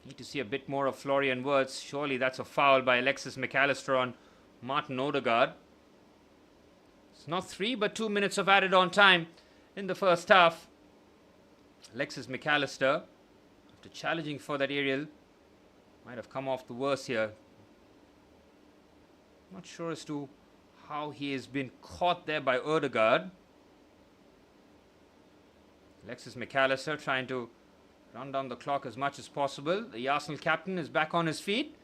Speaker 1: Need to see a bit more of Florian Wirtz. Surely that's a foul by Alexis McAllister on Martin Odegaard. It's not 3 but 2 minutes of added on time in the first half. Alexis McAllister, after challenging for that aerial, might have come off the worst here. Not sure as to how he has been caught there by Odegaard. Alexis McAllister trying to run down the clock as much as possible. The Arsenal captain is back on his feet.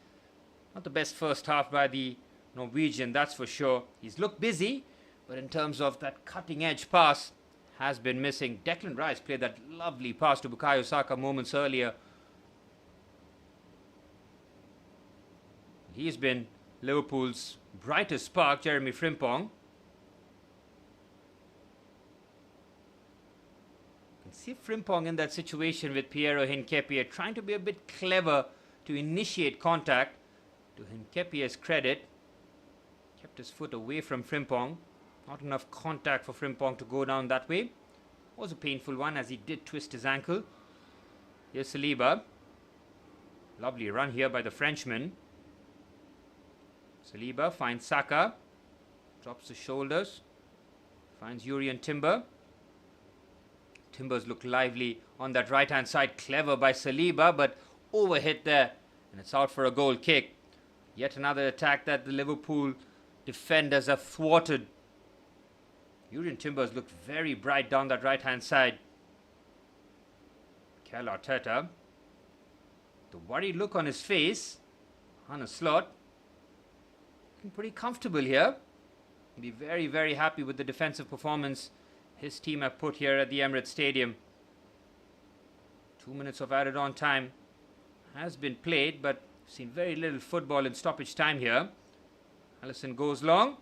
Speaker 1: Not the best first half by the Norwegian, that's for sure. He's looked busy, but in terms of that cutting edge pass, has been missing. Declan Rice played that lovely pass to Bukayo Saka moments earlier. He's been Liverpool's brightest spark, Jeremy Frimpong. You can see Frimpong in that situation with Piero Hincapié, trying to be a bit clever to initiate contact. To Hincapié's credit, kept his foot away from Frimpong. Not enough contact for Frimpong to go down that way. Was a painful one as he did twist his ankle. Here's Saliba. Lovely run here by the Frenchman. Saliba finds Saka. Drops the shoulders. Finds Jurrien Timber. Timbers look lively on that right hand side. Clever by Saliba, but overhit there. And it's out for a goal kick. Yet another attack that the Liverpool defenders have thwarted. Jurrien Timbers looked very bright down that right hand side. Mikel Arteta. The worried look on his face. Arne Slot. Looking pretty comfortable here. Be very happy with the defensive performance his team have put here at the Emirates Stadium. 2 minutes of added on time has been played, but seen very little football in stoppage time here. Alisson goes long.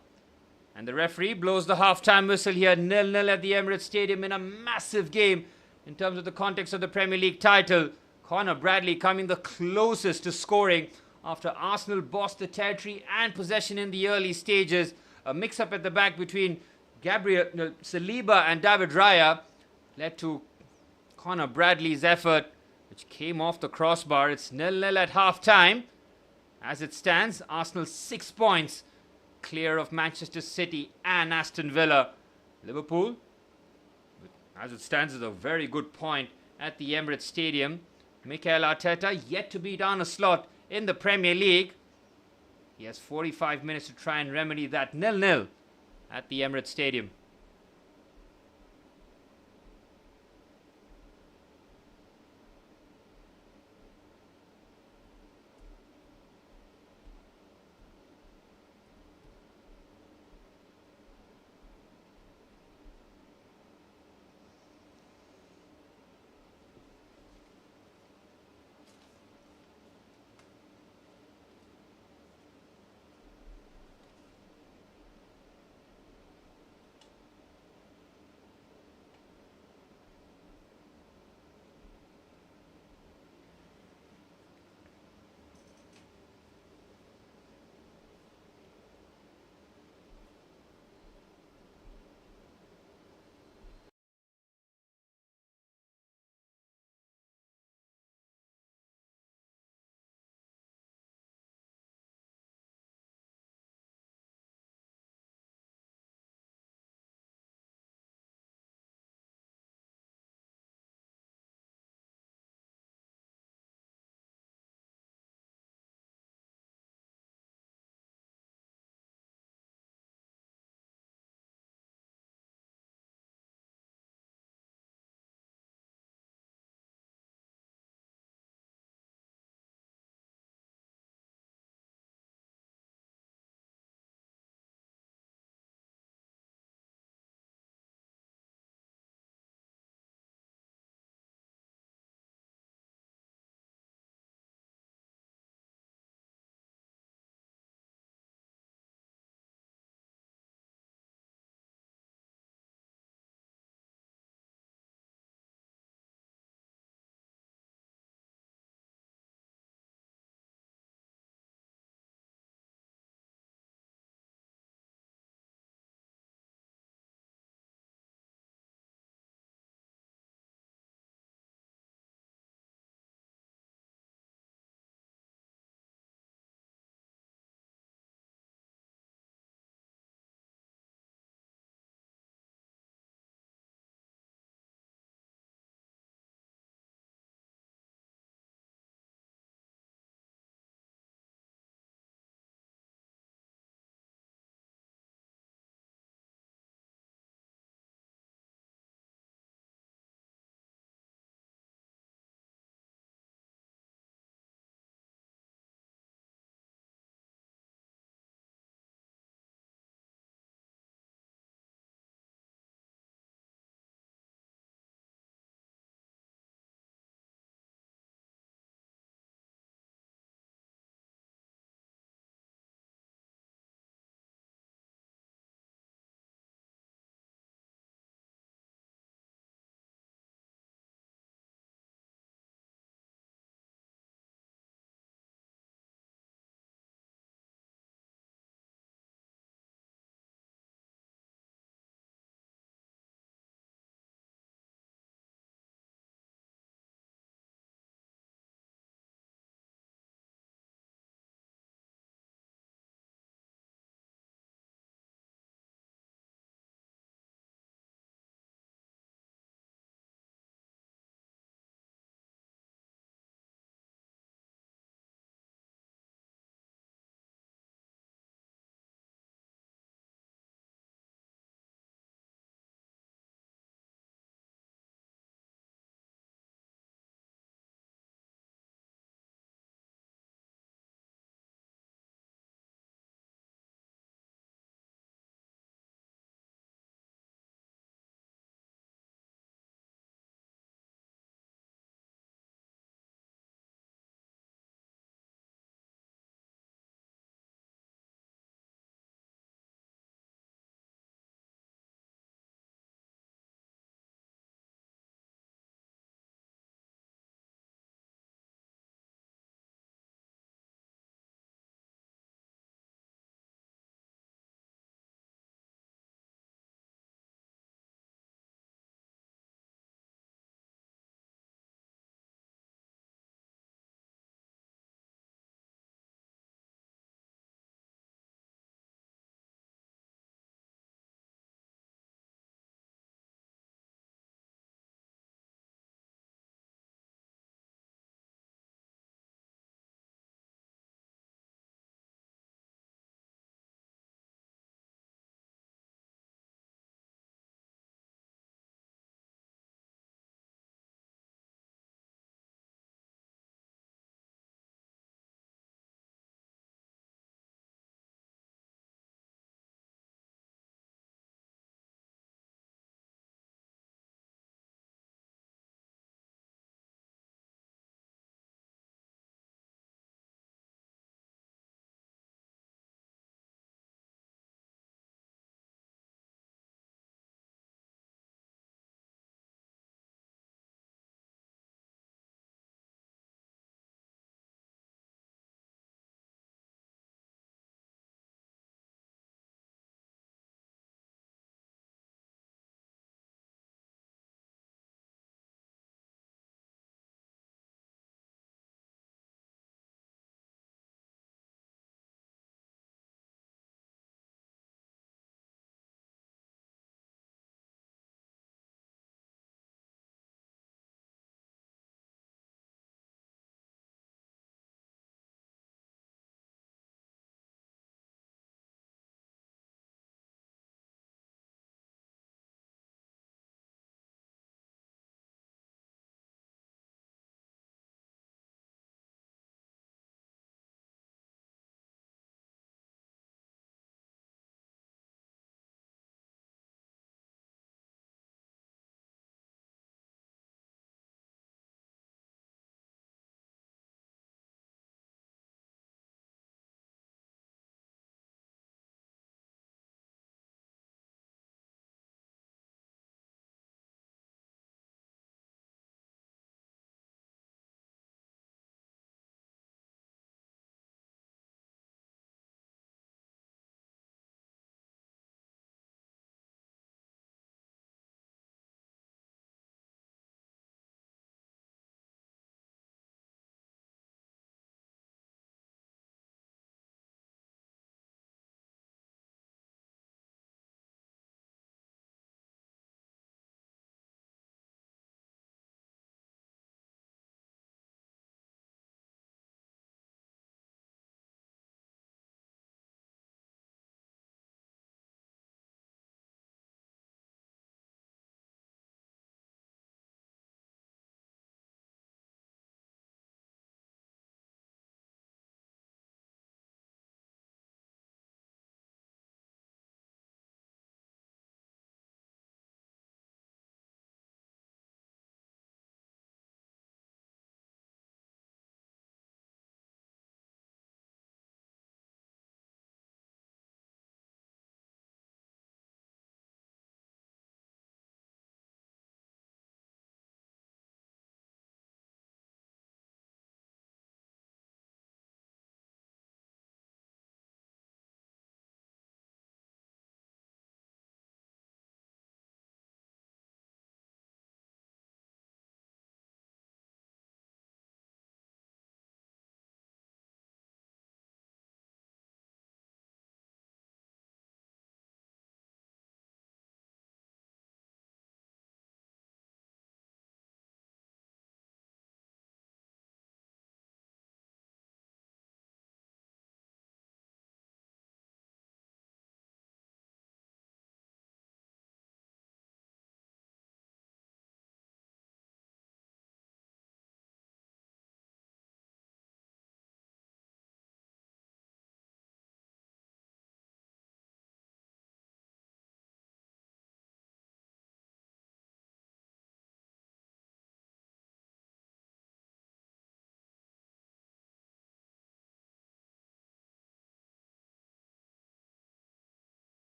Speaker 1: And the referee blows the half-time whistle here. 0-0 at the Emirates Stadium in a massive game in terms of the context of the Premier League title. Conor Bradley coming the closest to scoring after Arsenal bossed the territory and possession in the early stages. A mix-up at the back between Saliba and David Raya led to Conor Bradley's effort, which came off the crossbar. It's 0-0 at half-time. As it stands, Arsenal 6 points clear of Manchester City and Aston Villa. Liverpool, as it stands, is a very good point at the Emirates Stadium. Mikel Arteta yet to beat Arne Slot in the Premier League. He has 45 minutes to try and remedy that. 0-0 at the Emirates Stadium.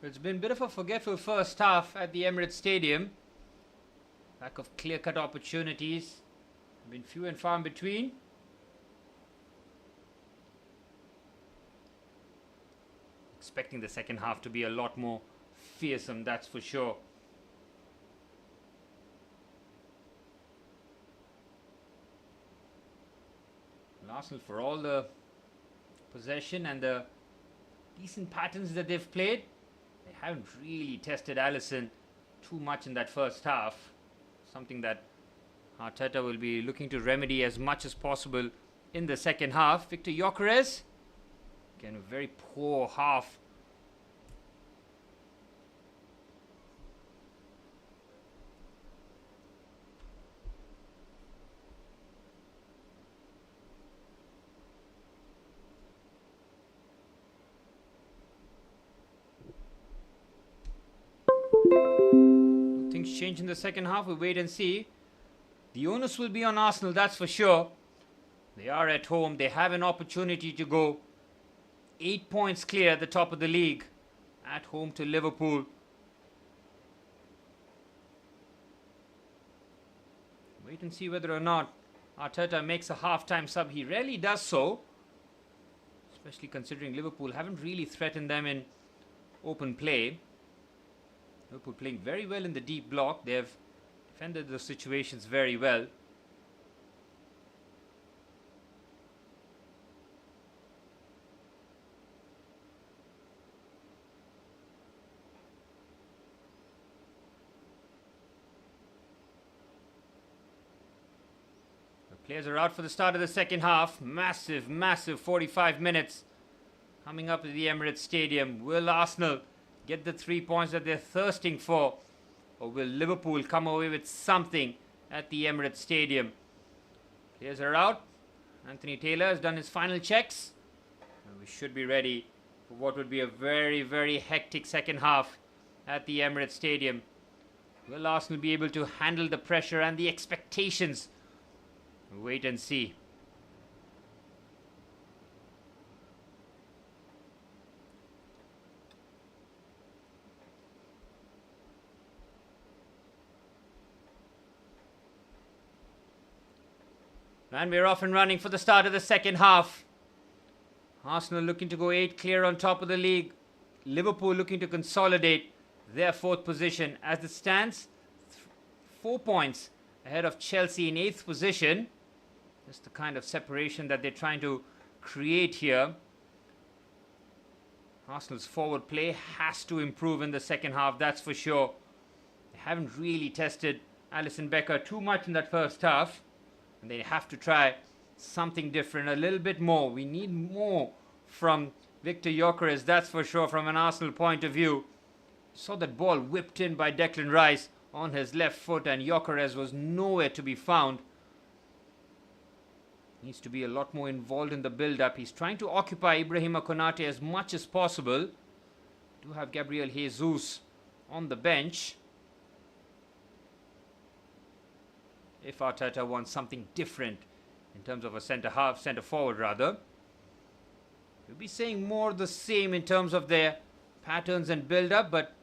Speaker 1: It's been a bit of a forgetful first half at the Emirates Stadium. Lack of clear-cut opportunities. Been few and far in between. Expecting the second half to be a lot more fearsome, that's for sure. Arsenal, for all the possession and the decent patterns that they've played, they haven't really tested Alisson too much in that first half. Something that Arteta will be looking to remedy as much as possible in the second half. Victor Gyökeres, again, a very poor half. Things change in the second half. We'll wait and see. The onus will be on Arsenal, that's for sure. They are at home. They have an opportunity to go 8 points clear at the top of the league. At home to Liverpool. Wait and see whether or not Arteta makes a half-time sub. He rarely does so. Especially considering Liverpool haven't really threatened them in open play. Liverpool playing very well in the deep block. They have defended the situations very well. The players are out for the start of the second half. Massive, massive 45 minutes coming up at the Emirates Stadium. Will Arsenal get the 3 points that they're thirsting for? Or will Liverpool come away with something at the Emirates Stadium? Players are out. Anthony Taylor has done his final checks. And we should be ready for what would be a very, very hectic second half at the Emirates Stadium. Will Arsenal be able to handle the pressure and the expectations? Wait and see. And we're off and running for the start of the second half. Arsenal looking to go 8 clear on top of the league. Liverpool looking to consolidate their 4th position as it stands. 4 points ahead of Chelsea in 8th position. Just the kind of separation that they're trying to create here. Arsenal's forward play has to improve in the second half, that's for sure. They haven't really tested Alisson Becker too much in that first half. And they have to try something different, a little bit more. We need more from Victor Gyökeres, that's for sure, from an Arsenal point of view. Saw that ball whipped in by Declan Rice on his left foot, and Gyökeres was nowhere to be found. Needs to be a lot more involved in the build-up. He's trying to occupy Ibrahima Konate as much as possible. Do have Gabriel Jesus on the bench. If Arteta wants something different in terms of a centre forward rather. We'll be saying more the same in terms of their patterns and build-up, but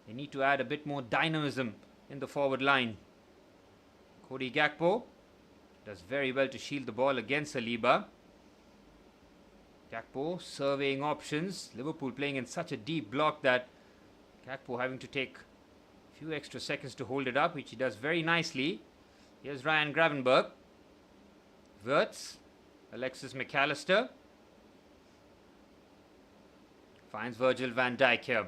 Speaker 1: they need to add a bit more dynamism in the forward line. Cody Gakpo does very well to shield the ball against Saliba. Gakpo surveying options. Liverpool playing in such a deep block that Gakpo having to take a few extra seconds to hold it up, which he does very nicely. Here's Ryan Gravenberch. Wirtz. Alexis McAllister. Finds Virgil van Dijk here.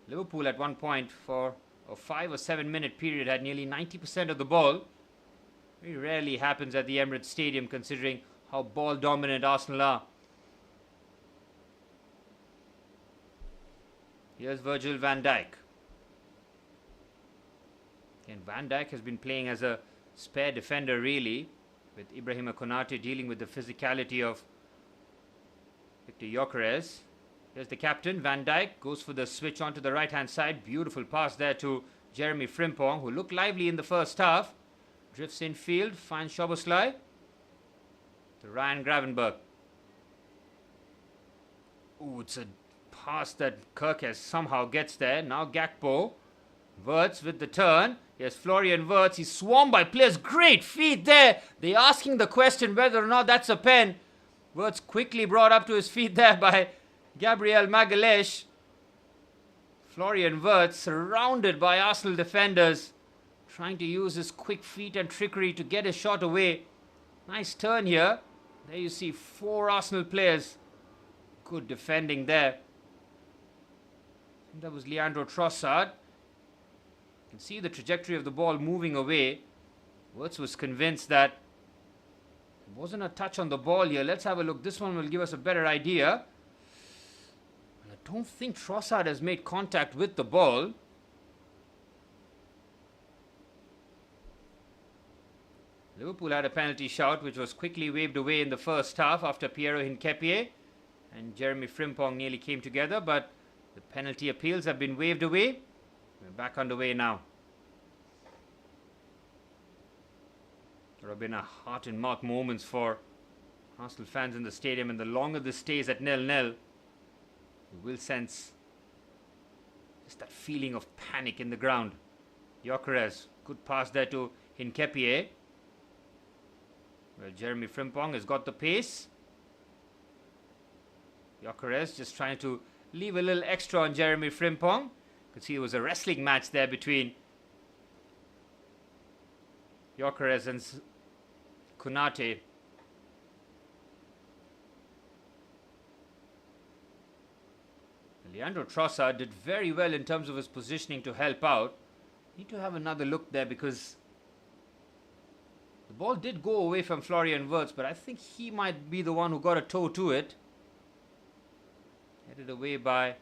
Speaker 1: Liverpool at one point for a 5 or 7 minute period had nearly 90% of the ball. Very rarely happens at the Emirates Stadium considering how ball dominant Arsenal are. Here's Virgil van Dijk. And Van Dijk has been playing as a spare defender really, with Ibrahima Konate dealing with the physicality of Victor Gyökeres. Here's the captain, Van Dijk, goes for the switch onto the right-hand side. Beautiful pass there to Jeremy Frimpong, who looked lively in the first half. Drifts in field, finds Szoboszlai to Ryan Gravenberch. Ooh, it's a pass that Kirkes somehow gets there. Now Gakpo. Wirtz with the turn. Here's Florian Wirtz. He's swarmed by players. Great feet there. They're asking the question whether or not that's a pen. Wirtz quickly brought up to his feet there by Gabriel Magalhaes. Florian Wirtz surrounded by Arsenal defenders, trying to use his quick feet and trickery to get his shot away. Nice turn here. There you see 4 Arsenal players. Good defending there. I think that was Leandro Trossard. You can see the trajectory of the ball moving away. Wirtz was convinced that it wasn't a touch on the ball here. Let's have a look. This one will give us a better idea. I don't think Trossard has made contact with the ball. Liverpool had a penalty shout which was quickly waved away in the first half after Piero Hincapié and Jeremy Frimpong nearly came together, but the penalty appeals have been waved away. We're back underway now. There have been a heart and mouth moments for Arsenal fans in the stadium, and the longer this stays at 0-0, you will sense just that feeling of panic in the ground. Gyökeres, good pass there to Hincapié. Well, Jeremy Frimpong has got the pace. Gyökeres just trying to leave a little extra on Jeremy Frimpong. You could see it was a wrestling match there between Gyökeres and Konate. Leandro Trossard did very well in terms of his positioning to help out. Need to have another look there because the ball did go away from Florian Wirtz, but I think he might be the one who got a toe to it. Headed away by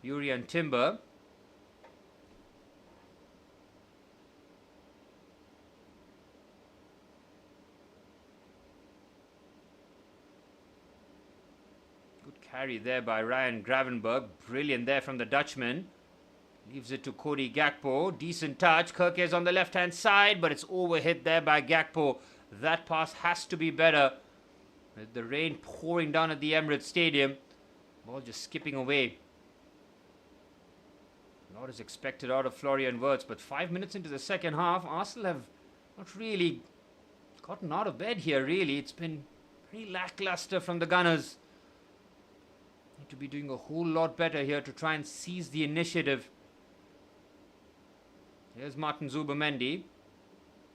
Speaker 1: Jurriën Timber. Carry there by Ryan Gravenberch. Brilliant there from the Dutchman. Leaves it to Cody Gakpo. Decent touch. Kirkes on the left-hand side, but it's overhit there by Gakpo. That pass has to be better. With the rain pouring down at the Emirates Stadium. Ball just skipping away. A lot is expected out of Florian Wirtz, but 5 minutes into the second half, Arsenal have not really gotten out of bed here, really. It's been pretty lackluster from the Gunners. Need to be doing a whole lot better here to try and seize the initiative. Here's Martin Zubimendi.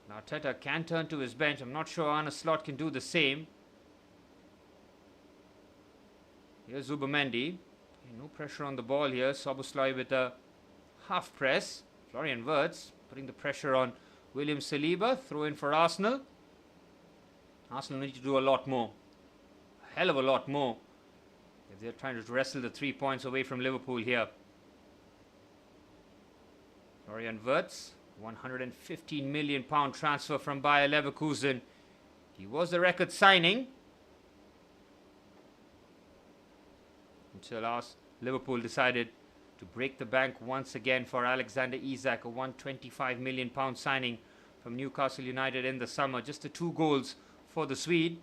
Speaker 1: Now Arteta can turn to his bench. I'm not sure Arne Slot can do the same. Here's Zubimendi. Okay, no pressure on the ball here. Szoboszlai with a half press. Florian Wirtz putting the pressure on William Saliba. Throw in for Arsenal. Arsenal need to do a lot more. A hell of a lot more. If they're trying to wrestle the 3 points away from Liverpool here. Florian Wirtz, £115 million transfer from Bayer Leverkusen. He was the record signing until Liverpool decided to break the bank once again for Alexander Isak, a £125 million signing from Newcastle United in the summer. Just the 2 goals for the Swede.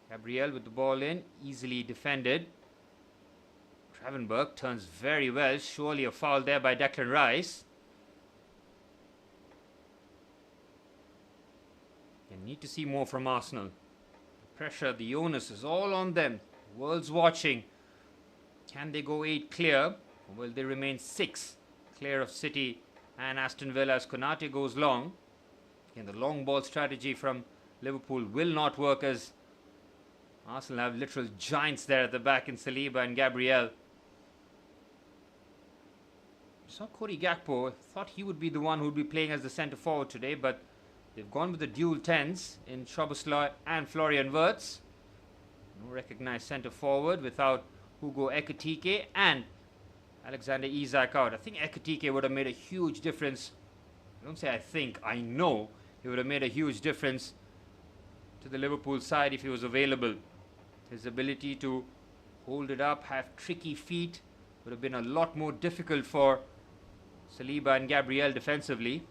Speaker 1: Gabriel with the ball in, easily defended. Gravenberch turns very well. Surely a foul there by Declan Rice. You need to see more from Arsenal. The pressure, the onus is all on them. The world's watching. Can they go 8 clear? Or will they remain 6 clear of City and Aston Villa as Konate goes long? Again, the long ball strategy from Liverpool will not work as Arsenal have literal giants there at the back in Saliba and Gabriel. Saw Cody Gakpo. Thought he would be the one who would be playing as the centre forward today, but they've gone with the dual 10s in Szoboszlai and Florian Wirtz. No recognized centre forward without Hugo Ekitike and Alexander Isak out. I think Ekitike would have made a huge difference. I don't say I think, I know he would have made a huge difference to the Liverpool side if he was available. His ability to hold it up, have tricky feet, would have been a lot more difficult for Saliba and Gabriel defensively.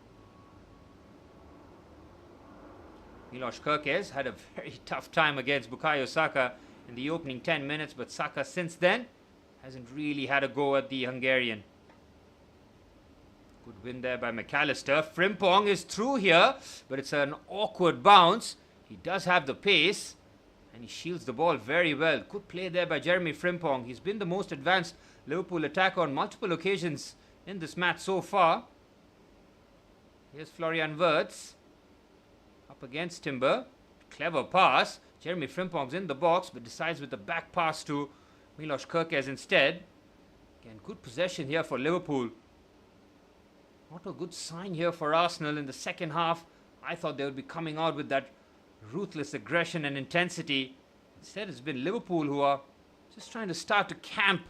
Speaker 1: Milos Kerkez had a very tough time against Bukayo Saka in the opening 10 minutes, but Saka since then hasn't really had a go at the Hungarian. Good win there by McAllister. Frimpong is through here, but it's an awkward bounce. He does have the pace, and he shields the ball very well. Good play there by Jeremy Frimpong. He's been the most advanced Liverpool attacker on multiple occasions in this match so far. Here's Florian Wirtz up against Timber. Clever pass. Jeremy Frimpong's in the box, but decides with the back pass to Milos Kerkez instead. Again, good possession here for Liverpool. Not a good sign here for Arsenal in the second half. I thought they would be coming out with that ruthless aggression and intensity. Instead, it's been Liverpool who are just trying to start to camp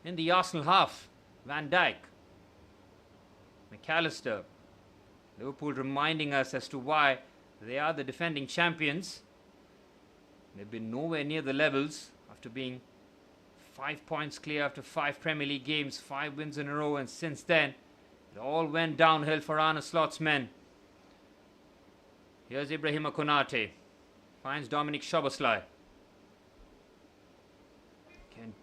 Speaker 1: in the Arsenal half. Van Dijk. McAllister. Liverpool reminding us as to why they are the defending champions. They've been nowhere near the levels after being 5 points clear after 5 Premier League games, 5 wins in a row, and since then it all went downhill for Arne Slot's men. Here's Ibrahima Konate. Finds Dominic Szoboszlai. Again,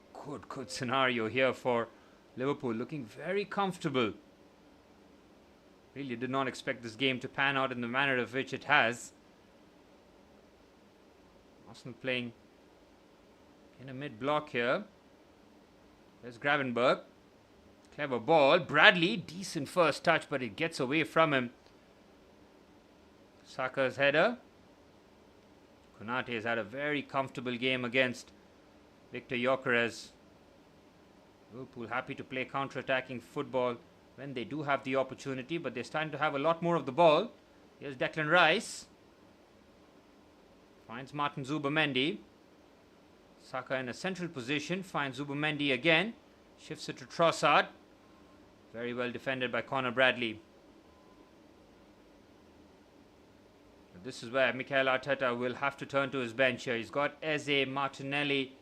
Speaker 1: good scenario here for Liverpool. Looking very comfortable. Really did not expect this game to pan out in the manner of which it has. Arsenal playing in a mid-block here. There's Gravenberg. Clever ball. Bradley, decent first touch, but it gets away from him. Saka's header. Konate has had a very comfortable game against Victor Gyökeres. Liverpool happy to play counter-attacking football when they do have the opportunity, but they're starting to have a lot more of the ball. Here's Declan Rice. Finds Martin Zubimendi. Saka in a central position. Finds Zubimendi again. Shifts it to Trossard. Very well defended by Conor Bradley. This is where Mikel Arteta will have to turn to his bench here. He's got Eze, Martinelli,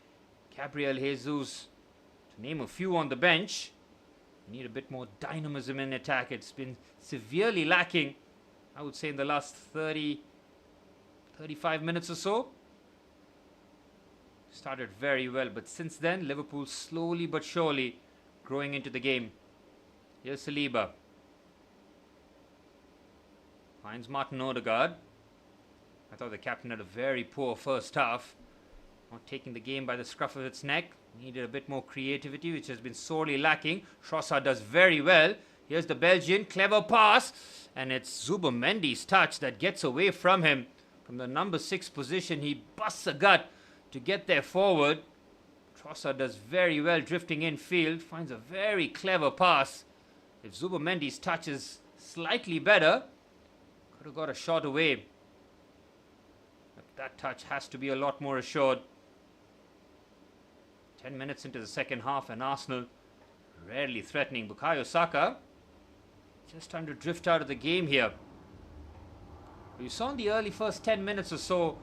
Speaker 1: Gabriel Jesus, to name a few on the bench. We need a bit more dynamism in attack. It's been severely lacking, I would say, in the last 35 minutes or so. Started very well, but since then, Liverpool slowly but surely growing into the game. Here's Saliba. Finds Martin Odegaard. I thought the captain had a very poor first half. Not taking the game by the scruff of its neck. Needed a bit more creativity, which has been sorely lacking. Trossard does very well. Here's the Belgian. Clever pass. And it's Zubimendi's touch that gets away from him. From the number 6 position, he busts a gut to get there forward. Trossard does very well drifting infield. Finds a very clever pass. If Zubimendi's touch is slightly better, could have got a shot away. But that touch has to be a lot more assured. 10 minutes into the second half and Arsenal rarely threatening. Bukayo Saka just trying to drift out of the game here. You saw in the early first 10 minutes or so,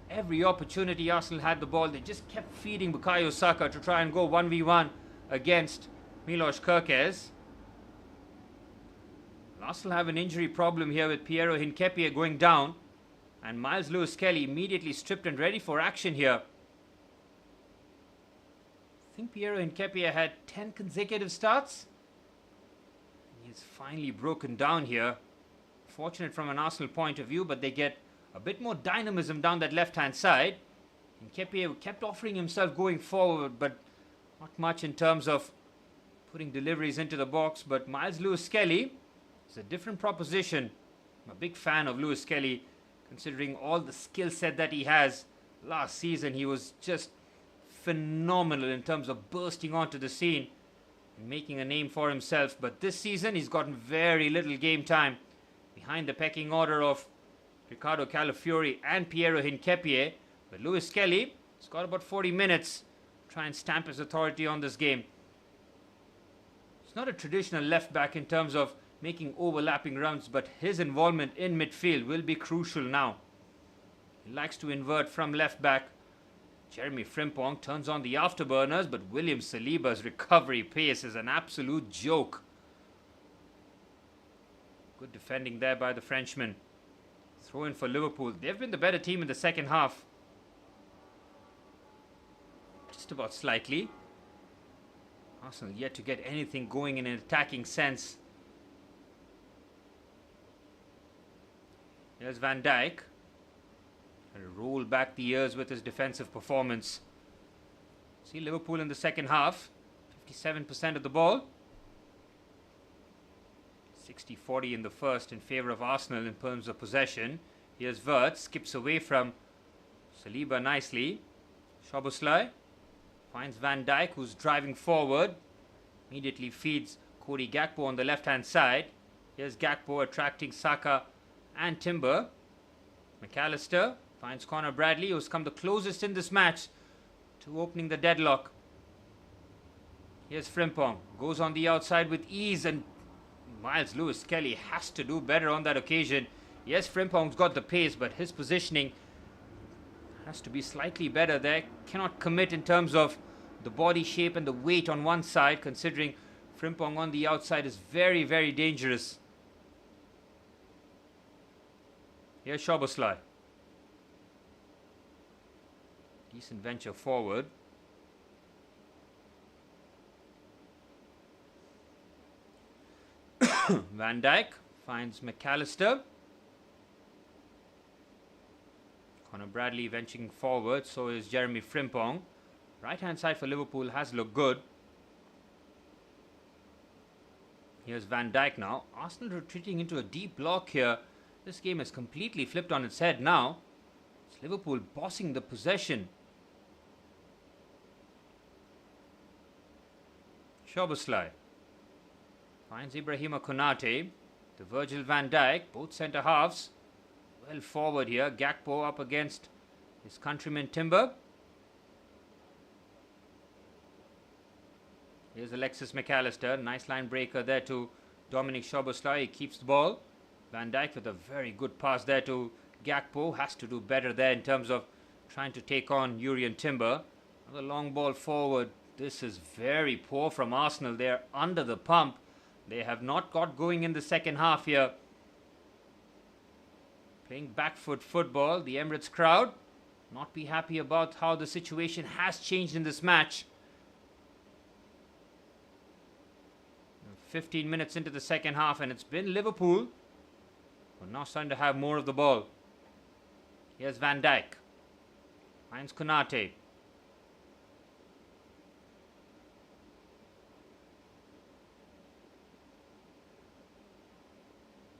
Speaker 1: every opportunity Arsenal had the ball, they just kept feeding Bukayo Saka to try and go 1v1 against Milos Kerkez. Arsenal have an injury problem here with Piero Hincapié going down, and Miles Lewis-Kelly immediately stripped and ready for action here. I think Piero Hincapié had 10 consecutive starts. He's finally broken down here. Fortunate from an Arsenal point of view, but they get a bit more dynamism down that left-hand side. Hincapié kept offering himself going forward, but not much in terms of putting deliveries into the box. But Miles Lewis-Kelly is a different proposition. I'm a big fan of Lewis-Kelly, considering all the skill set that he has. Last season, he was just phenomenal in terms of bursting onto the scene and making a name for himself. But this season, he's gotten very little game time, behind the pecking order of Ricardo Calafiori and Piero Hincapié. But Lewis-Kelly has got about 40 minutes to try and stamp his authority on this game. He's not a traditional left-back in terms of making overlapping runs, but his involvement in midfield will be crucial now. He likes to invert from left-back. Jeremy Frimpong turns on the afterburners, but William Saliba's recovery pace is an absolute joke. Good defending there by the Frenchman. Throw in for Liverpool. They've been the better team in the second half. Just about slightly. Arsenal yet to get anything going in an attacking sense. Here's Van Dijk. Trying to roll back the years with his defensive performance. See Liverpool in the second half. 57% of the ball. 60-40 in the first in favour of Arsenal in terms of possession. Here's Wirtz. Skips away from Saliba nicely. Szoboszlai finds Van Dijk, who's driving forward. Immediately feeds Cody Gakpo on the left-hand side. Here's Gakpo attracting Saka and Timber. McAllister finds Connor Bradley, who's come the closest in this match to opening the deadlock. Here's Frimpong. Goes on the outside with ease, and Miles Lewis-Kelly has to do better on that occasion. Yes, Frimpong's got the pace, but his positioning has to be slightly better there. Cannot commit in terms of the body shape and the weight on one side, considering Frimpong on the outside is very, very dangerous. Here's Szoboszlai. Decent venture forward. Van Dijk finds McAllister. Connor Bradley venturing forward, so is Jeremy Frimpong. Right hand side for Liverpool has looked good. Here's Van Dijk now. Arsenal retreating into a deep block here. This game has completely flipped on its head now. It's Liverpool bossing the possession. Szoboszlai finds Ibrahima Konate. To Virgil van Dijk. Both centre halves. Well forward here. Gakpo up against his countryman Timber. Here's Alexis McAllister. Nice line breaker there to Dominic Szoboszlai. He keeps the ball. Van Dijk with a very good pass there to Gakpo. Has to do better there in terms of trying to take on Jurrien Timber. Another long ball forward. This is very poor from Arsenal. They're under the pump. They have not got going in the second half here. Playing back foot football. The Emirates crowd not be happy about how the situation has changed in this match. 15 minutes into the second half, and it's been Liverpool. We're now starting to have more of the ball. Here's Van Dijk. Finds Konate.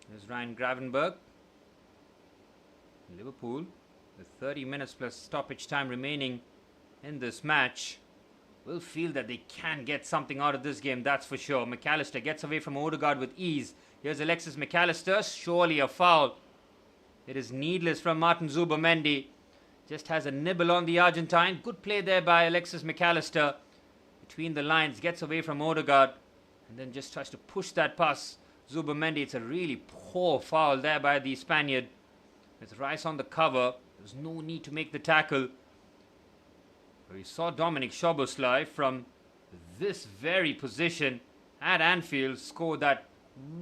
Speaker 1: Here's Ryan Gravenberch. Liverpool, with 30 minutes plus stoppage time remaining in this match, will feel that they can get something out of this game, that's for sure. McAllister gets away from Odegaard with ease. Here's Alexis McAllister. Surely a foul. It is needless from Martin Zubimendi. Just has a nibble on the Argentine. Good play there by Alexis McAllister. Between the lines, gets away from Odegaard, and then just tries to push that past Zubimendi. It's a really poor foul there by the Spaniard. With Rice on the cover, there's no need to make the tackle. We saw Dominic Szoboszlai from this very position at Anfield score that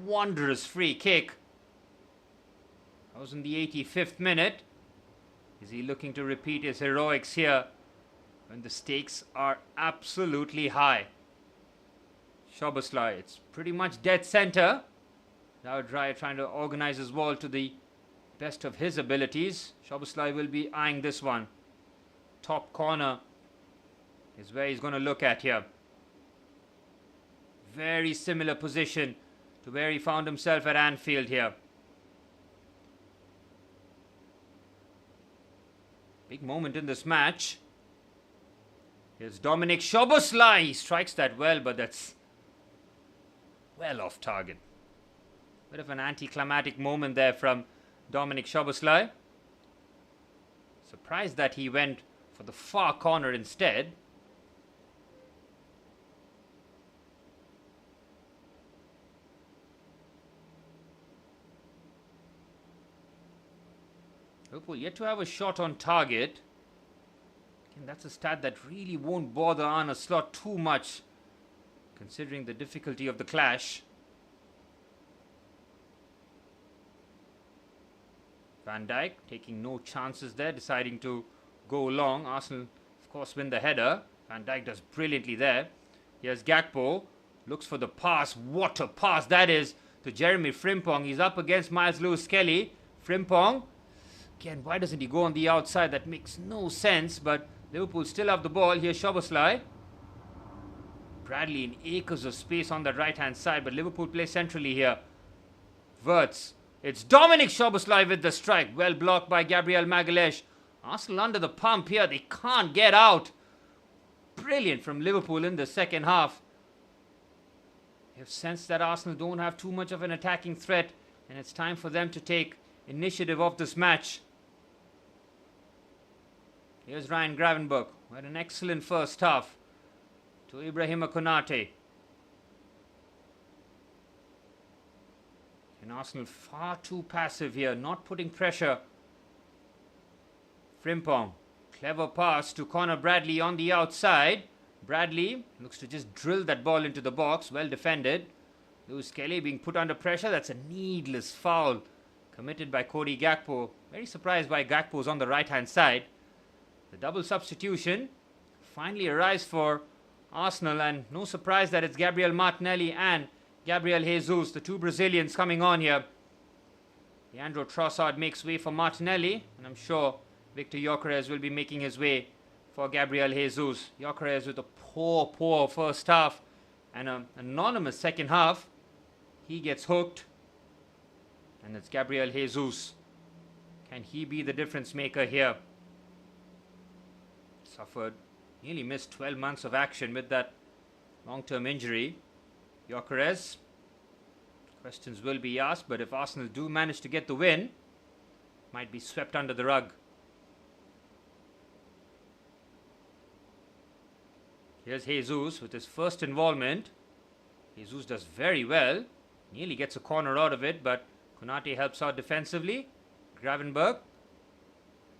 Speaker 1: wondrous free kick. That was in the 85th minute. Is he looking to repeat his heroics here when the stakes are absolutely high? Szoboszlai, it's pretty much dead center. Now trying to organize his ball to the best of his abilities. Szoboszlai will be eyeing this one. Top corner is where he's going to look at here. Very similar position to where he found himself at Anfield here. Big moment in this match. Here's Dominic Szoboszlai. He strikes that well, but that's well off target. Bit of an anticlimactic moment there from Dominic Szoboszlai. Surprised that he went for the far corner instead. Liverpool yet to have a shot on target. Again, that's a stat that really won't bother Arne Slot too much, considering the difficulty of the clash. Van Dijk taking no chances there, deciding to go long. Arsenal, of course, win the header. Van Dijk does brilliantly there. Here's Gakpo. Looks for the pass. What a pass that is to Jeremy Frimpong. He's up against Miles Lewis-Kelly. Frimpong. Again, why doesn't he go on the outside? That makes no sense. But Liverpool still have the ball. Here's Szoboszlai. Bradley in acres of space on the right-hand side. But Liverpool play centrally here. Wirtz. It's Dominic Szoboszlai with the strike. Well blocked by Gabriel Magalhaes. Arsenal under the pump here. They can't get out. Brilliant from Liverpool in the second half. They have sensed that Arsenal don't have too much of an attacking threat, and it's time for them to take initiative of this match. Here's Ryan Gravenberch, who had an excellent first half, to Ibrahima Konate. And Arsenal far too passive here, not putting pressure. Frimpong. Clever pass to Conor Bradley on the outside. Bradley looks to just drill that ball into the box. Well defended. Lewis-Kelly being put under pressure. That's a needless foul committed by Cody Gakpo. Very surprised by Gakpo's on the right-hand side. The double substitution finally arrives for Arsenal, and no surprise that it's Gabriel Martinelli and Gabriel Jesus, the two Brazilians coming on here. Leandro Trossard makes way for Martinelli, and I'm sure Victor Gyökeres will be making his way for Gabriel Jesus. Gyökeres with a poor first half and an anonymous second half. He gets hooked, and it's Gabriel Jesus. Can he be the difference maker here? Suffered, nearly missed 12 months of action with that long-term injury. Gyökeres. Questions will be asked, but if Arsenal do manage to get the win, might be swept under the rug. Here's Jesus with his first involvement. Jesus does very well. Nearly gets a corner out of it, but Konate helps out defensively. Gravenberch.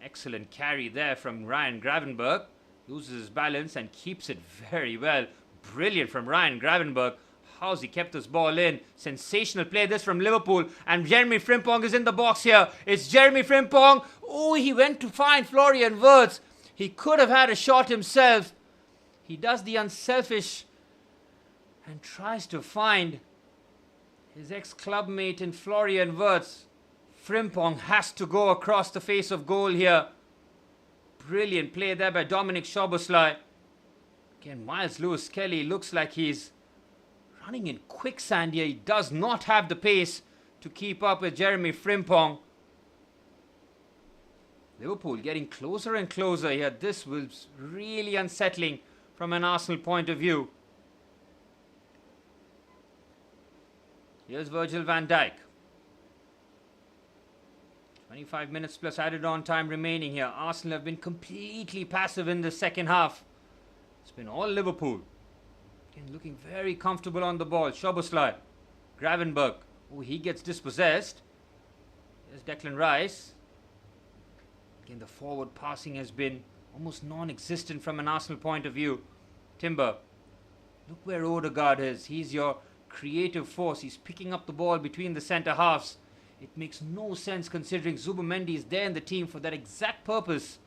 Speaker 1: Excellent carry there from Ryan Gravenberch. Loses his balance and keeps it very well. Brilliant from Ryan Gravenberch. How's he kept this ball in? Sensational play this from Liverpool. And Jeremy Frimpong is in the box here. It's Jeremy Frimpong. Oh, he went to find Florian Wirtz. He could have had a shot himself. He does the unselfish and tries to find his ex-clubmate in Florian Wirtz. Frimpong has to go across the face of goal here. Brilliant play there by Dominic Szoboszlai. Again, Miles Lewis-Kelly looks like he's running in quicksand here. He does not have the pace to keep up with Jeremy Frimpong. Liverpool getting closer and closer here. This was really unsettling from an Arsenal point of view. Here's Virgil van Dijk. 25 minutes plus added on time remaining here. Arsenal have been completely passive in the second half. It's been all Liverpool. Again, looking very comfortable on the ball. Szoboszlai. Gravenberch. Oh, he gets dispossessed. There's Declan Rice. Again, the forward passing has been almost non-existent from an Arsenal point of view. Timber. Look where Odegaard is. He's your creative force. He's picking up the ball between the centre halves. It makes no sense considering Zubimendi is there in the team for that exact purpose.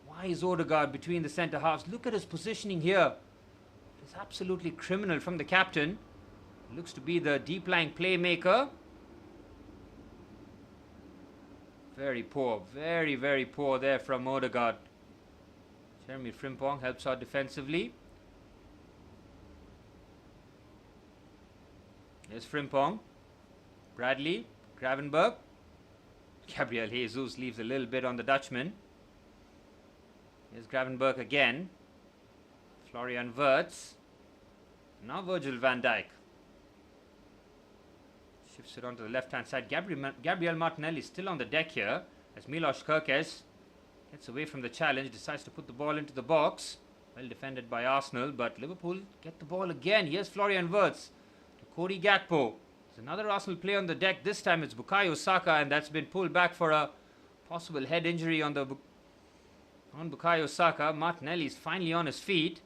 Speaker 1: Why is Odegaard between the centre halves? Look at his positioning here. It's absolutely criminal from the captain. He looks to be the deep-lying playmaker. Very poor. Very poor there from Odegaard. Jeremy Frimpong helps out defensively. Here's Frimpong. Bradley. Gravenberch. Gabriel Jesus leaves a little bit on the Dutchman. Here's Gravenberch again. Florian Wirtz. Now Virgil van Dijk. Shifts it onto the left-hand side. Gabriel Martinelli still on the deck here as Milos Kerkez gets away from the challenge, decides to put the ball into the box. Well defended by Arsenal, but Liverpool get the ball again. Here's Florian Wirtz to Cody Gakpo. There's another Arsenal player on the deck. This time it's Bukayo Saka, and that's been pulled back for a possible head injury on Bukayo Saka. Martinelli is finally on his feet.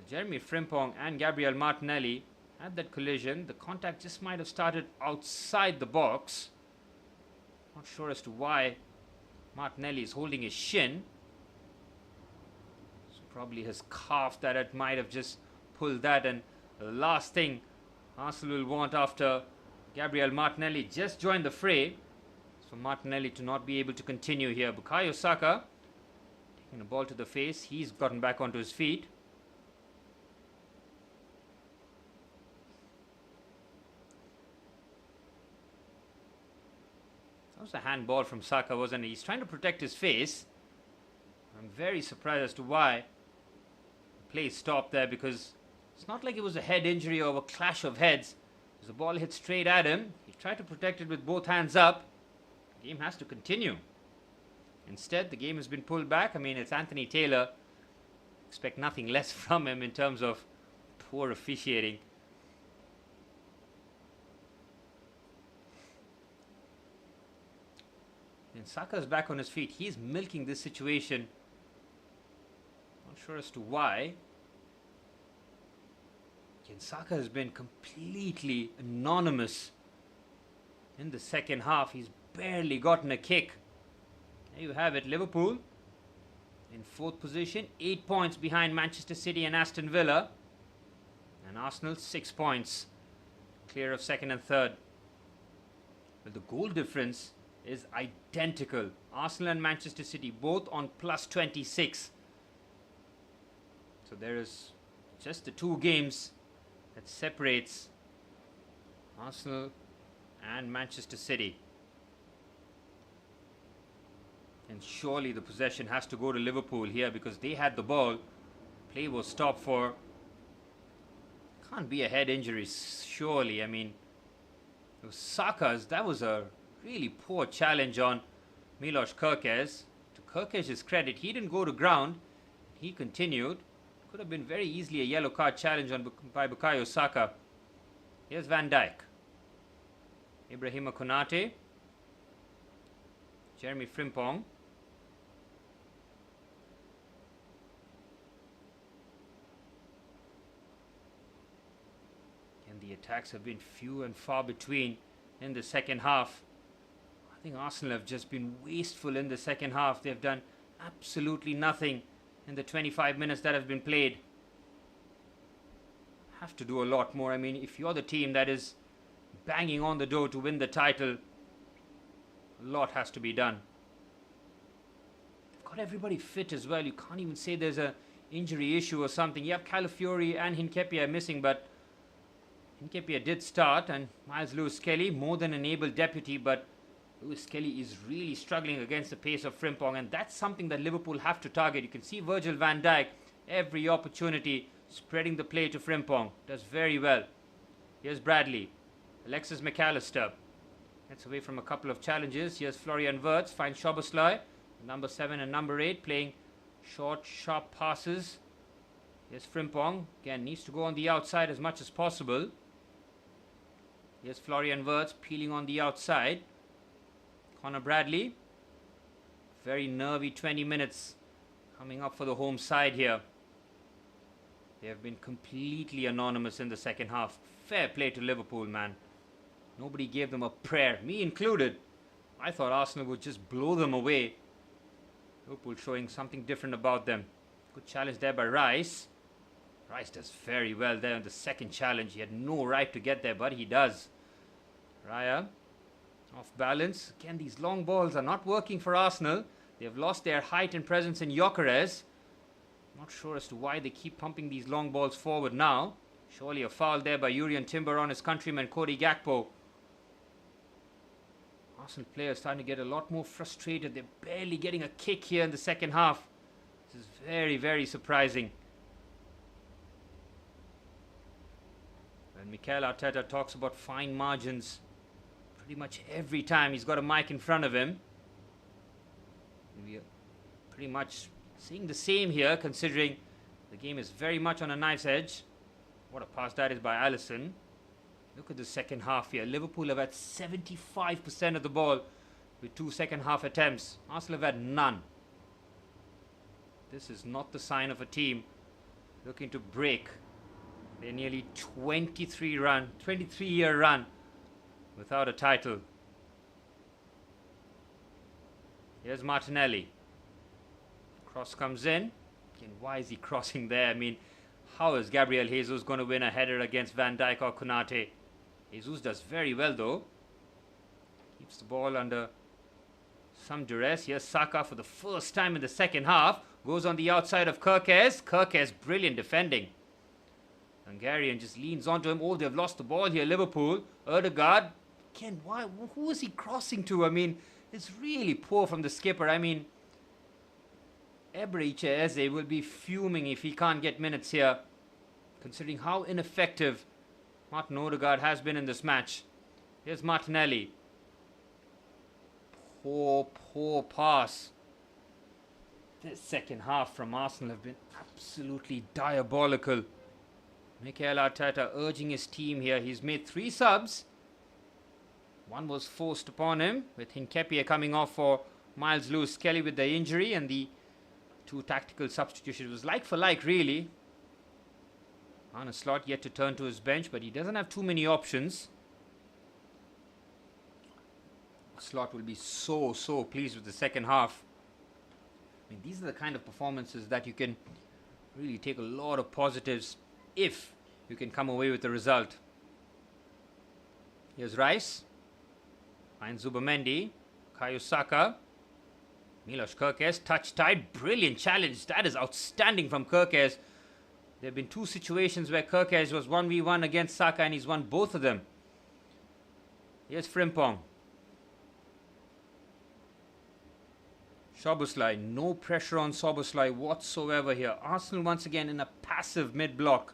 Speaker 1: Jeremy Frimpong and Gabriel Martinelli had that collision. The contact just might have started outside the box. Not sure as to why Martinelli is holding his shin. So probably his calf that it might have just pulled that. And the last thing Arsenal will want after Gabriel Martinelli just joined the fray is for Martinelli to not be able to continue here. Bukayo Saka taking the ball to the face. He's gotten back onto his feet. That was a handball from Saka, wasn't it? He's trying to protect his face. I'm very surprised as to why the play stopped there, because it's not like it was a head injury or a clash of heads. As the ball hit straight at him, he tried to protect it with both hands up. The game has to continue. Instead, the game has been pulled back. I mean, it's Anthony Taylor. Expect nothing less from him in terms of poor officiating. And Saka's back on his feet. He's milking this situation. Not sure as to why. Again, Saka has been completely anonymous in the second half. He's barely gotten a kick. There you have it. Liverpool in 4th position, 8 points behind Manchester City and Aston Villa. And Arsenal 6 points clear of 2nd and 3rd. But the goal difference is identical. Arsenal and Manchester City both on plus 26. So there is just the 2 games that separates Arsenal and Manchester City. And surely the possession has to go to Liverpool here, because they had the ball. Play was stopped for. Can't be a head injury, surely. I mean, it was Saka's. That was a really poor challenge on Milos Kerkez. To Kerkez's credit, he didn't go to ground. He continued. Could have been very easily a yellow card challenge by Bukayo Saka. Here's Van Dijk. Ibrahima Konate. Jeremy Frimpong. And the attacks have been few and far between in the second half. I think Arsenal have just been wasteful in the second half. They've done absolutely nothing in the 25 minutes that have been played. Have to do a lot more. I mean, if you're the team that is banging on the door to win the title, a lot has to be done. They've got everybody fit as well. You can't even say there's an injury issue or something. You have Calafiori and Hincapié missing, but Hincapié did start, and Miles Lewis-Kelly, more than an able deputy, but Lewis-Kelly is really struggling against the pace of Frimpong, and that's something that Liverpool have to target. You can see Virgil van Dijk, every opportunity, spreading the play to Frimpong. Does very well. Here's Bradley. Alexis McAllister gets away from a couple of challenges. Here's Florian Wirtz, finds Szoboszlai, number 7 and number 8, playing short, sharp passes. Here's Frimpong. Again, needs to go on the outside as much as possible. Here's Florian Wirtz, peeling on the outside. Connor Bradley. Very nervy 20 minutes coming up for the home side here. They have been completely anonymous in the second half. Fair play to Liverpool, man. Nobody gave them a prayer, me included. I thought Arsenal would just blow them away. Liverpool showing something different about them. Good challenge there by Rice. Rice does very well there on the second challenge. He had no right to get there, but he does. Raya off balance. Again, these long balls are not working for Arsenal. They have lost their height and presence in Gyökeres. Not sure as to why they keep pumping these long balls forward now. Surely a foul there by Jurriën Timber on his countryman Cody Gakpo. Arsenal players starting to get a lot more frustrated. They're barely getting a kick here in the second half. This is very, very surprising. When Mikel Arteta talks about fine margins, pretty much every time he's got a mic in front of him. We are pretty much seeing the same here, considering the game is very much on a knife's edge. What a pass that is by Alisson. Look at the second half here. Liverpool have had 75% of the ball with 2 second half attempts. Arsenal have had none. This is not the sign of a team looking to break their nearly 23-year run without a title. Here's Martinelli. Cross comes in. Again, why is he crossing there? I mean, how is Gabriel Jesus going to win a header against Van Dijk or Konate? Jesus does very well though. Keeps the ball under some duress. Here's Saka for the first time in the second half. Goes on the outside of Kirkes. Kirkes, brilliant defending. Hungarian just leans onto him. Oh, they've lost the ball here, Liverpool. Erdegaard. Again, why? Who is he crossing to? I mean, it's really poor from the skipper. I mean, Eberechi Eze will be fuming if he can't get minutes here, considering how ineffective Martin Odegaard has been in this match. Here's Martinelli. Poor pass. This second half from Arsenal have been absolutely diabolical. Mikel Arteta urging his team here. He's made 3 subs. One was forced upon him, with Hincapié coming off for Miles Lewis-Kelly with the injury, and the 2 tactical substitutions. It was like for like, really. Arne Slot yet to turn to his bench, but he doesn't have too many options. Slot will be so pleased with the second half. I mean, these are the kind of performances that you can really take a lot of positives if you can come away with the result. Here's Rice. Finds Zubamendi. Bukayo Saka. Milos Kerkez, touch tight, brilliant challenge. That is outstanding from Kerkez. There have been 2 situations where Kerkez was 1v1 against Saka and he's won both of them. Here's Frimpong. Szoboszlai, no pressure on Szoboszlai whatsoever here. Arsenal once again in a passive mid-block.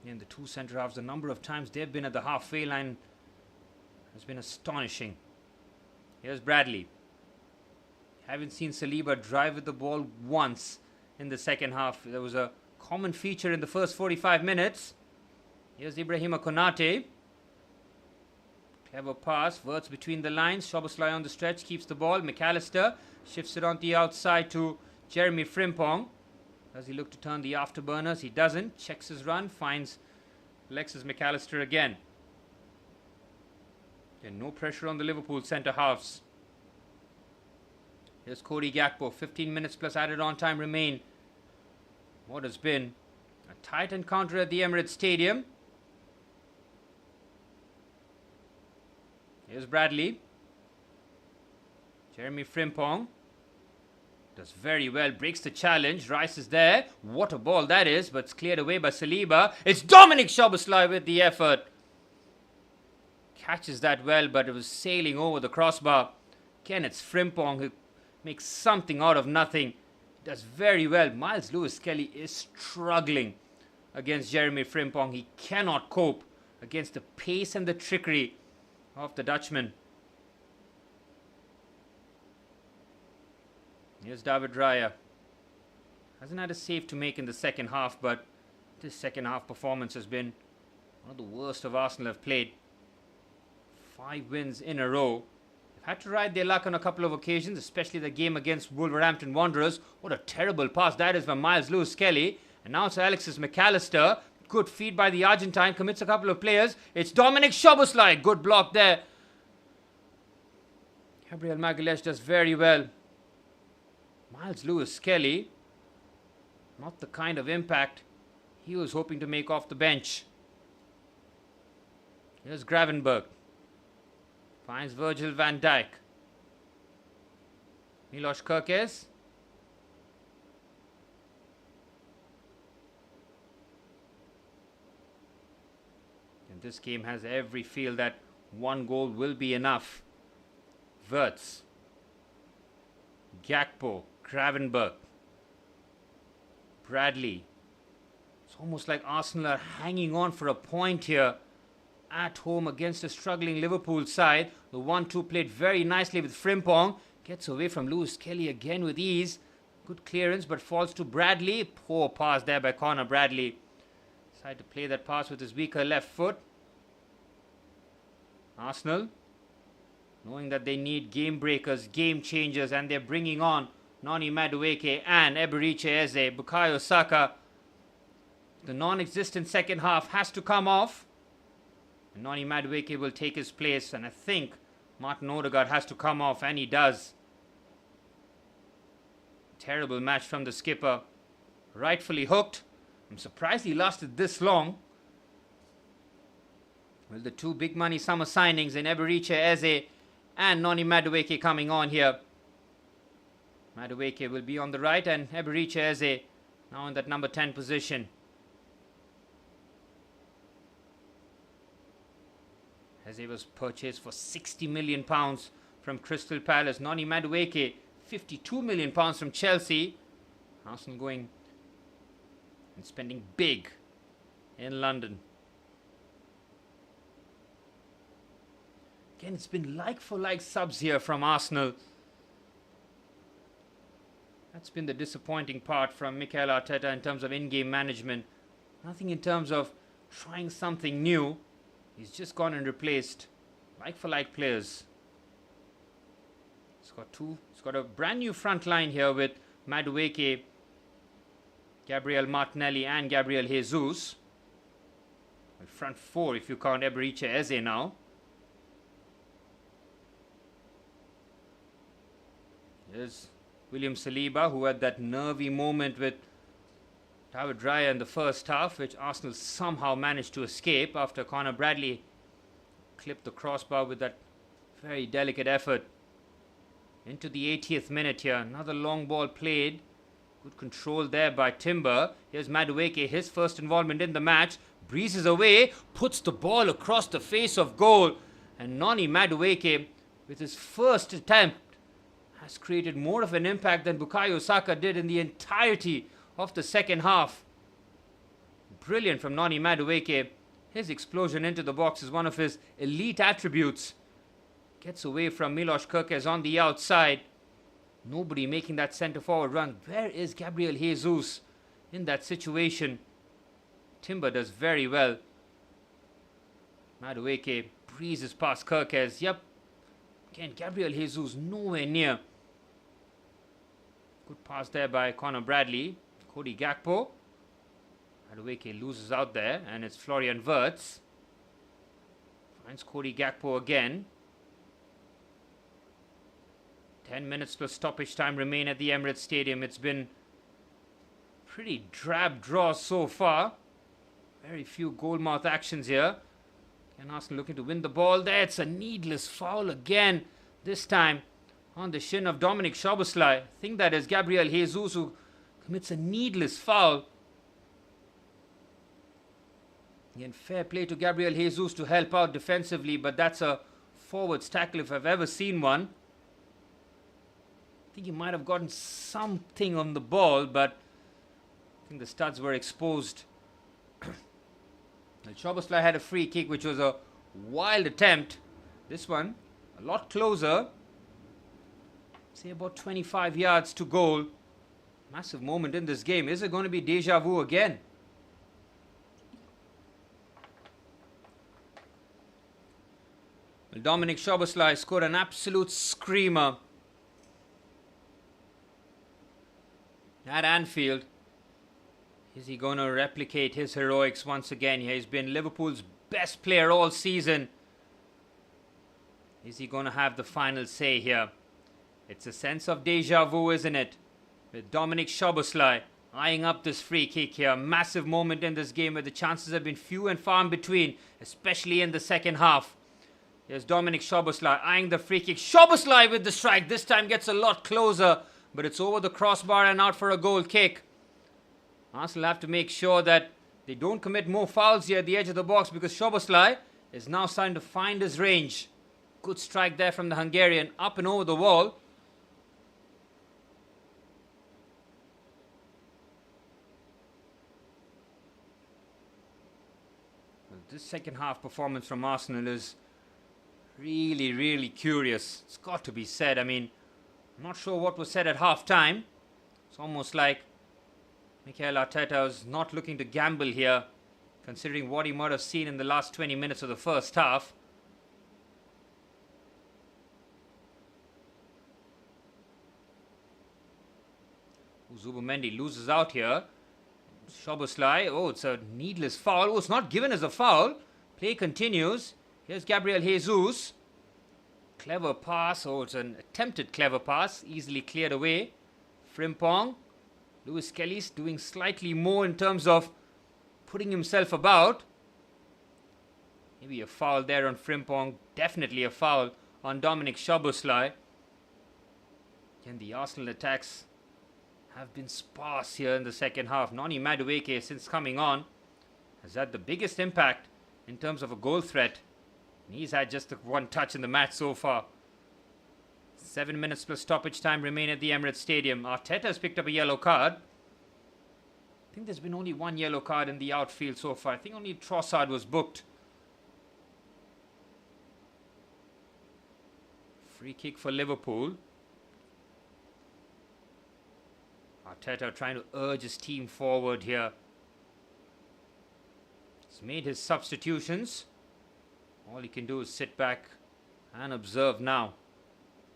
Speaker 1: And the 2 centre-halves, the number of times they've been at the halfway line has been astonishing. Here's Bradley. Haven't seen Saliba drive with the ball once in the second half. There was a common feature in the first 45 minutes. Here's Ibrahima Konate. Clever pass. Wirtz between the lines. Szoboszlai on the stretch. Keeps the ball. McAllister shifts it on the outside to Jeremy Frimpong. Does he look to turn the afterburners? He doesn't. Checks his run. Finds Alexis McAllister again. And no pressure on the Liverpool centre-halves. Here's Cody Gakpo. 15 minutes plus added on time remain. What has been a tight encounter at the Emirates Stadium. Here's Bradley. Jeremy Frimpong. Does very well. Breaks the challenge. Rice is there. What a ball that is. But it's cleared away by Saliba. It's Dominic Szoboszlai with the effort. Catches that well, but it was sailing over the crossbar. Again, it's Frimpong who makes something out of nothing. Does very well. Miles Lewis-Kelly is struggling against Jeremy Frimpong. He cannot cope against the pace and the trickery of the Dutchman. Here's David Raya. Hasn't had a save to make in the second half, but this second half performance has been one of the worst of Arsenal have played. 5 wins in a row. They've had to ride their luck on a couple of occasions, especially the game against Wolverhampton Wanderers. What a terrible pass that is from Miles Lewis-Kelly. And now it's Alexis McAllister. Good feed by the Argentine. Commits a couple of players. It's Dominic Szoboszlai. Good block there. Gabriel Magalhaes does very well. Miles Lewis-Kelly, not the kind of impact he was hoping to make off the bench. Here's Gravenberch. Finds Virgil van Dijk. Milos Kerkez. And this game has every feel that 1 goal will be enough. Wirtz. Gakpo. Gravenberch. Bradley. It's almost like Arsenal are hanging on for a point here at home against a struggling Liverpool side. The 1-2 played very nicely with Frimpong. Gets away from Lewis-Kelly again with ease. Good clearance, but falls to Bradley. Poor pass there by Conor Bradley. Decided to play that pass with his weaker left foot. Arsenal, knowing that they need game breakers, game changers, and they're bringing on Noni Madueke and Eberechi Eze. Bukayo Saka, the non-existent second half has to come off. Noni Madueke will take his place, and I think Martin Odegaard has to come off, and he does. Terrible match from the skipper. Rightfully hooked. I'm surprised he lasted this long. Well, the two big money summer signings in Eberiche Eze and Noni Madueke coming on here. Madueke will be on the right, and Eberiche Eze now in that number 10 position. Eze was purchased for £60 million from Crystal Palace. Noni Madueke, £52 million from Chelsea. Arsenal going and spending big in London. Again, it's been like-for-like subs here from Arsenal. That's been the disappointing part from Mikel Arteta in terms of in-game management. Nothing in terms of trying something new. He's just gone and replaced like-for-like players. He's got a brand new front line here with Madueke, Gabriel Martinelli and Gabriel Jesus. Well, front four if you count Eberiche Eze now. There's William Saliba, who had that nervy moment with David Raya in the first half, which Arsenal somehow managed to escape after Conor Bradley clipped the crossbar with that very delicate effort. Into the 80th minute here. Another long ball played. Good control there by Timber. Here's Madueke, his first involvement in the match. Breezes away, puts the ball across the face of goal. And Noni Madueke, with his first attempt, has created more of an impact than Bukayo Saka did in the entirety of the second half. Brilliant from Noni Madueke. His explosion into the box is one of his elite attributes. Gets away from Milos Kerkez on the outside. Nobody making that centre forward run. Where is Gabriel Jesus in that situation? Timber does very well. Madueke breezes past Kerkez. Yep. Again, Gabriel Jesus nowhere near. Good pass there by Conor Bradley. Cody Gakpo. Madueke loses out there, and it's Florian Wirtz. Finds Cody Gakpo again. 10 minutes plus stoppage time remain at the Emirates Stadium. It's been pretty drab draw so far. Very few goal-mouth actions here. And Arsenal looking to win the ball there. It's a needless foul again. This time on the shin of Dominic Szoboszlai. I think that is Gabriel Jesus who commits a needless foul. Again, fair play to Gabriel Jesus to help out defensively, but that's a forwards tackle if I've ever seen one. I think he might have gotten something on the ball, but I think the studs were exposed. Szoboszlai had a free kick, which was a wild attempt. This one, a lot closer. Say about 25 yards to goal. Massive moment in this game. Is it going to be deja vu again? Well, Dominic Szoboszlai scored an absolute screamer at Anfield. Is he going to replicate his heroics once again? He's been Liverpool's best player all season. Is he going to have the final say here? It's a sense of deja vu, isn't it? With Dominic Szoboszlai eyeing up this free kick here. Massive moment in this game where the chances have been few and far in between, especially in the second half. Here's Dominic Szoboszlai eyeing the free kick. Szoboszlai with the strike. This time gets a lot closer, but it's over the crossbar and out for a goal kick. Arsenal have to make sure that they don't commit more fouls here at the edge of the box, because Szoboszlai is now starting to find his range. Good strike there from the Hungarian, up and over the wall. Well, this second half performance from Arsenal is really, really curious. It's got to be said. I mean, I'm not sure what was said at half time. It's almost like Mikel Arteta was not looking to gamble here, considering what he might have seen in the last 20 minutes of the first half. Zubomendi loses out here. Szoboszlai, oh, it's a needless foul. Oh, it's not given as a foul. Play continues. Here's Gabriel Jesus. Clever pass, or it's an attempted clever pass, easily cleared away. Frimpong. Lewis Kelly's doing slightly more in terms of putting himself about. Maybe a foul there on Frimpong. Definitely a foul on Dominic Szoboszlai. Again, the Arsenal attacks have been sparse here in the second half. Noni Madueke, since coming on, has had the biggest impact in terms of a goal threat. He's had just the one touch in the match so far. 7 minutes plus stoppage time remain at the Emirates Stadium. Arteta has picked up a yellow card. I think there's been only one yellow card in the outfield so far. I think only Trossard was booked. Free kick for Liverpool. Arteta trying to urge his team forward here. He's made his substitutions. All he can do is sit back and observe now.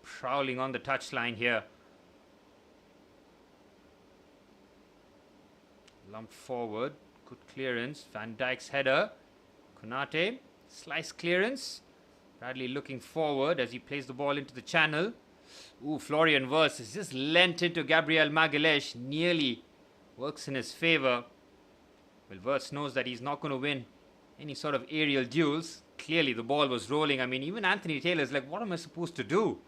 Speaker 1: Prowling on the touchline here. Lumped forward. Good clearance. Van Dijk's header. Konate. Slice clearance. Bradley looking forward as he plays the ball into the channel. Ooh, Florian Wirtz has just lent into Gabriel Magalhaes. Nearly works in his favour. Well, Wirtz knows that he's not going to win any sort of aerial duels. Clearly the ball was rolling. I mean, even Anthony Taylor's like, what am I supposed to do?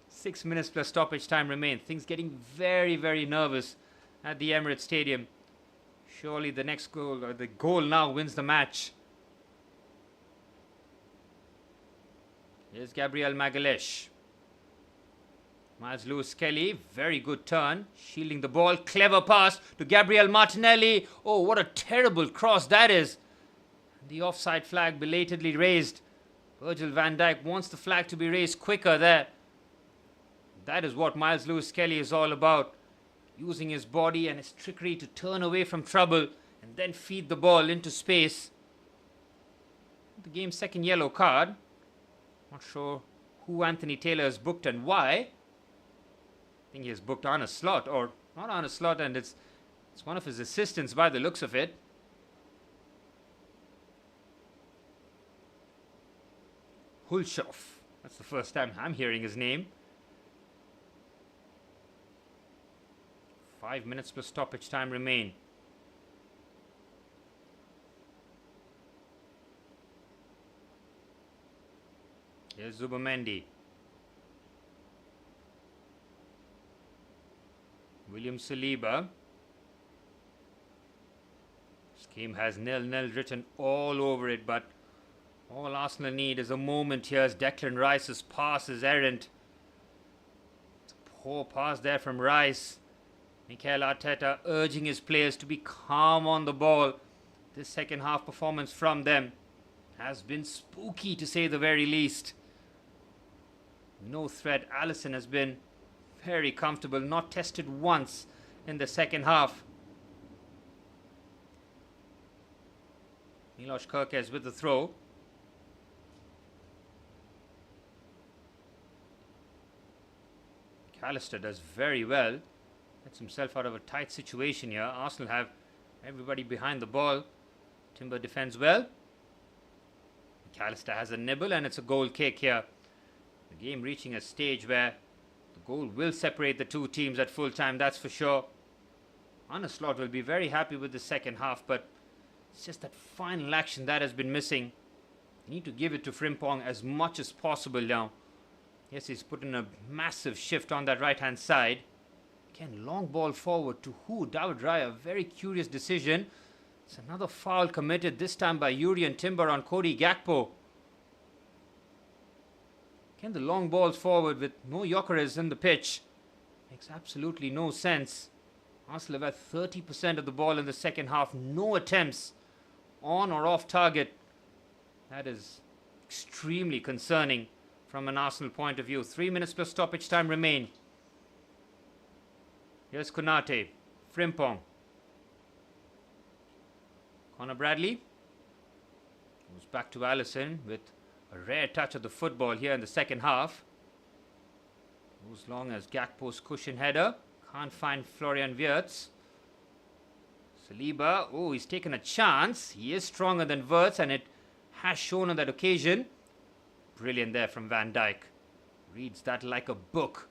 Speaker 1: 6 minutes plus stoppage time remain. Things getting very, very nervous at the Emirates Stadium. Surely the next goal, or the goal now, wins the match. Here's Gabriel Magalhaes. Miles Lewis Kelly, very good turn. Shielding the ball, clever pass to Gabriel Martinelli. Oh, what a terrible cross that is. The offside flag belatedly raised. Virgil van Dijk wants the flag to be raised quicker there. That is what Miles Lewis Kelly is all about. Using his body and his trickery to turn away from trouble and then feed the ball into space. The game's second yellow card. Not sure who Anthony Taylor has booked and why. I think he has booked Arne Slot, or not Arne Slot, and it's one of his assistants by the looks of it. Hulshoff. That's the first time I'm hearing his name. 5 minutes plus stoppage time remain. Here's Zubamendi. William Saliba. This game has 0-0 written all over it, but all Arsenal need is a moment here as Declan Rice's pass is errant. It's a poor pass there from Rice. Mikel Arteta urging his players to be calm on the ball. This second half performance from them has been spooky to say the very least. No threat. Alisson has been very comfortable, not tested once in the second half. Milos Kerkez with the throw. Callister does very well. Gets himself out of a tight situation here. Arsenal have everybody behind the ball. Timber defends well. Callister has a nibble and it's a goal kick here. The game reaching a stage where the goal will separate the two teams at full time, that's for sure. Arne Slot will be very happy with the second half, but it's just that final action that has been missing. You need to give it to Frimpong as much as possible now. Yes, he's put in a massive shift on that right hand side. Again, long ball forward to who? David Raya. Very curious decision. It's another foul committed, this time by Jurrien Timber on Cody Gakpo. Again, the long balls forward with no Gyökeres in the pitch. Makes absolutely no sense. Arsenal have had 30% of the ball in the second half. No attempts on or off target. That is extremely concerning from an Arsenal point of view. 3 minutes plus stoppage time remain. Here's Konate. Frimpong. Conor Bradley. Goes back to Alisson with a rare touch of the football here in the second half. Goes long as Gakpo's cushion header. Can't find Florian Wirtz. Saliba, oh, he's taken a chance. He is stronger than Wirtz, and it has shown on that occasion. Brilliant there from Van Dijk. Reads that like a book.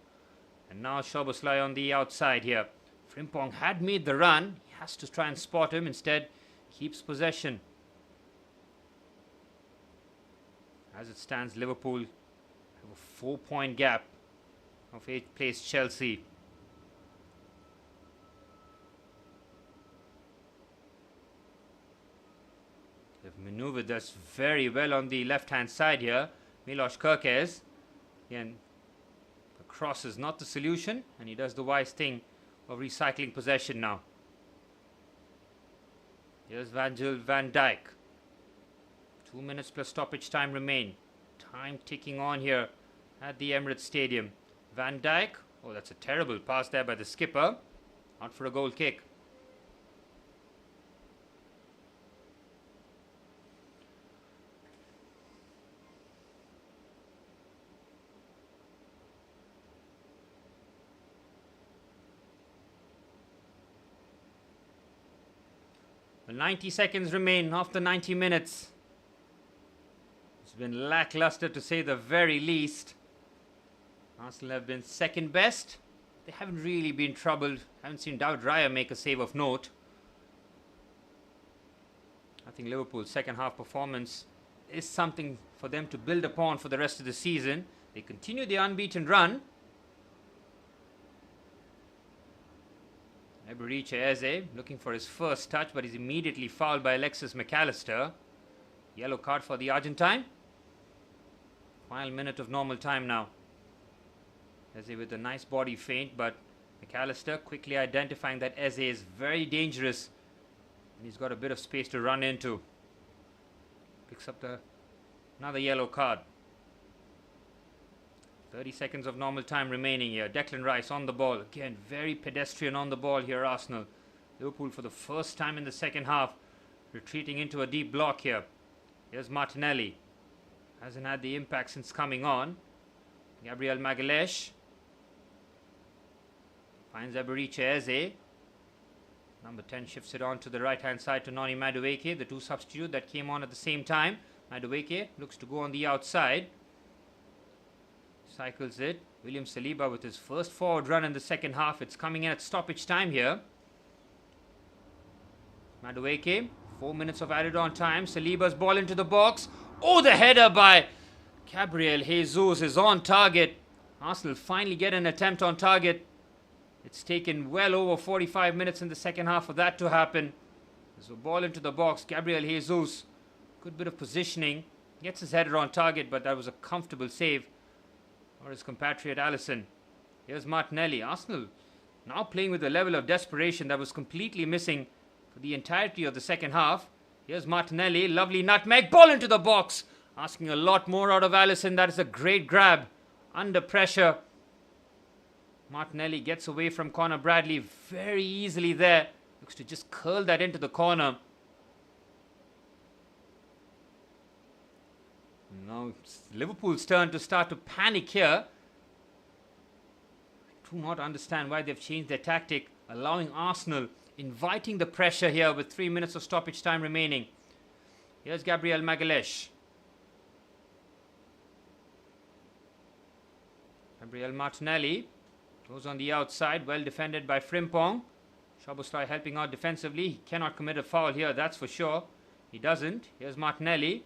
Speaker 1: And now Szoboszlai on the outside here. Frimpong had made the run. He has to try and spot him. Instead, keeps possession. As it stands, Liverpool have a 4-point gap of 8th place Chelsea. They've maneuvered this very well on the left-hand side here. Milos Kerkez. Again, the cross is not the solution, and he does the wise thing of recycling possession now. Here's Virgil van Dijk. 2 minutes plus stoppage time remain. Time ticking on here at the Emirates Stadium. Van Dijk. Oh, that's a terrible pass there by the skipper. Out for a goal kick. Well, 90 seconds remain after 90 minutes. It's been lackluster to say the very least. Arsenal have been second best. They haven't really been troubled. Haven't seen David Raya make a save of note. I think Liverpool's second half performance is something for them to build upon for the rest of the season. They continue the unbeaten run. Eberechi Eze looking for his first touch, but he's immediately fouled by Alexis McAllister. Yellow card for the Argentine. Final minute of normal time now. Eze with a nice body feint, but McAllister quickly identifying that Eze is very dangerous and he's got a bit of space to run into. Picks up another yellow card. 30 seconds of normal time remaining here. Declan Rice on the ball. Again, very pedestrian on the ball here, Arsenal. Liverpool for the first time in the second half retreating into a deep block here. Here's Martinelli. Hasn't had the impact since coming on. Gabriel Magalhaes finds Eberechi Eze. Number 10 shifts it on to the right hand side to Noni Madueke, the two substitute that came on at the same time. Madueke looks to go on the outside. Cycles it. William Saliba with his first forward run in the second half. It's coming in at stoppage time here. Madueke, 4 minutes of added on time. Saliba's ball into the box. Oh, the header by Gabriel Jesus is on target. Arsenal finally get an attempt on target. It's taken well over 45 minutes in the second half for that to happen. There's a ball into the box. Gabriel Jesus, good bit of positioning. Gets his header on target, but that was a comfortable save for his compatriot Alisson. Here's Martinelli. Arsenal now playing with a level of desperation that was completely missing for the entirety of the second half. Here's Martinelli. Lovely nutmeg. Ball into the box. Asking a lot more out of Alisson. That is a great grab. Under pressure. Martinelli gets away from Conor Bradley very easily there. Looks to just curl that into the corner. Now it's Liverpool's turn to start to panic here. I do not understand why they've changed their tactic, allowing Arsenal, inviting the pressure here with 3 minutes of stoppage time remaining. Here's Gabriel Magalhaes. Gabriel Martinelli goes on the outside, well defended by Frimpong. Szoboszlai helping out defensively. He cannot commit a foul here, that's for sure. He doesn't. Here's Martinelli.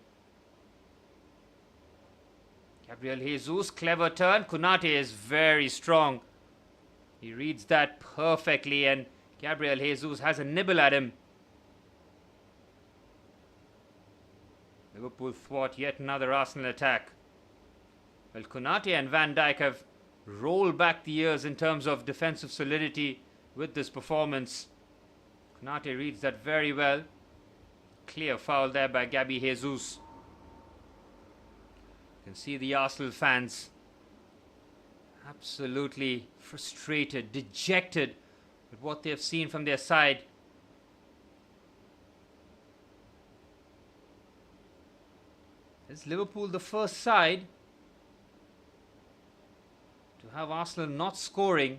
Speaker 1: Gabriel Jesus, clever turn. Konate is very strong. He reads that perfectly, and Gabriel Jesus has a nibble at him. Liverpool thwart yet another Arsenal attack. Well, Konate and Van Dijk have rolled back the years in terms of defensive solidity with this performance. Konate reads that very well. Clear foul there by Gabi Jesus. You can see the Arsenal fans absolutely frustrated, dejected with what they have seen from their side. Is Liverpool the first side to have Arsenal not scoring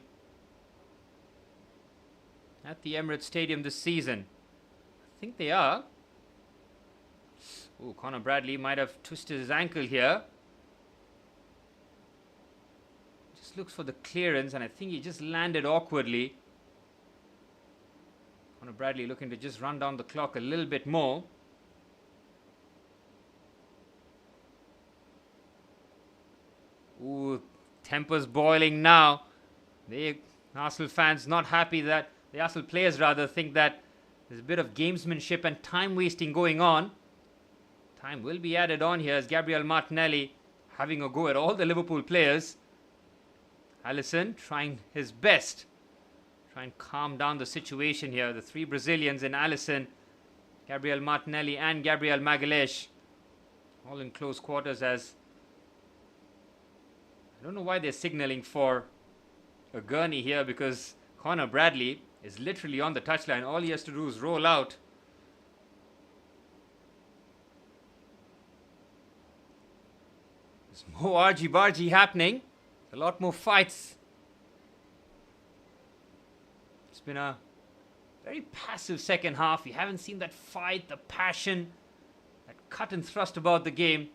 Speaker 1: at the Emirates Stadium this season? think they are. Oh, Connor Bradley might have twisted his ankle here. Just looks for the clearance, and I think he just landed awkwardly. Connor Bradley looking to just run down the clock a little bit more. Ooh, tempers boiling now. The Arsenal fans not happy that, the Arsenal players rather, think that there's a bit of gamesmanship and time wasting going on. Time will be added on here as Gabriel Martinelli having a go at all the Liverpool players. Alisson trying his best. Try and calm down the situation here. The three Brazilians in Alisson, Gabriel Martinelli and Gabriel Magalhaes, all in close quarters as... I don't know why they're signaling for a gurney here, because Connor Bradley is literally on the touchline. All he has to do is roll out. There's more argy-bargy happening. A lot more fights. It's been a very passive second half. We haven't seen that fight, the passion, that cut and thrust about the game.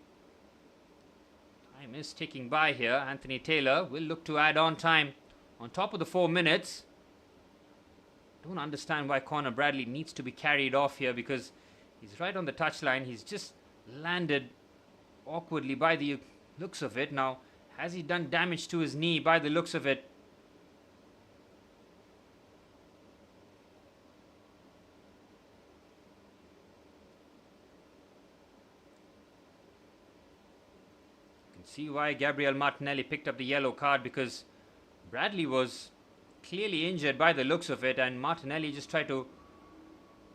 Speaker 1: Time is ticking by here. Anthony Taylor will look to add on time on top of the 4 minutes. Don't understand why Connor Bradley needs to be carried off here, because he's right on the touchline. He's just landed awkwardly by the looks of it. Now, has he done damage to his knee by the looks of it? See why Gabriel Martinelli picked up the yellow card, because Bradley was clearly injured by the looks of it, and Martinelli just tried to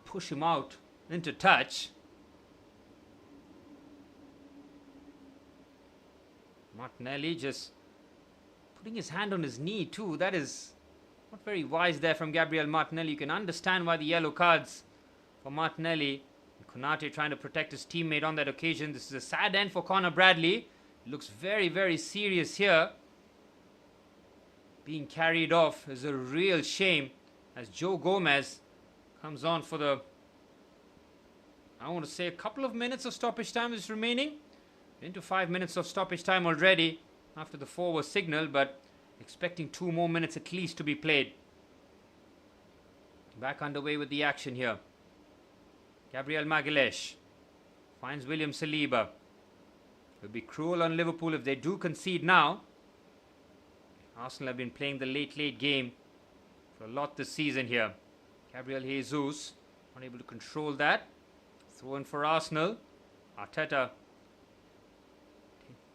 Speaker 1: push him out into touch. Martinelli just putting his hand on his knee too. That is not very wise there from Gabriel Martinelli. You can understand why the yellow cards for Martinelli. Konate trying to protect his teammate on that occasion. This is a sad end for Connor Bradley. Looks very, very serious here. Being carried off is a real shame as Joe Gomez comes on for the, I want to say, a couple of minutes of stoppage time is remaining. Into 5 minutes of stoppage time already after the 4 was signaled, but expecting 2 more minutes at least to be played. Back underway with the action here. Gabriel Magalhaes finds William Saliba. It would be cruel on Liverpool if they do concede now. Arsenal have been playing the late game for a lot this season here. Gabriel Jesus unable to control that. Throw in for Arsenal. Arteta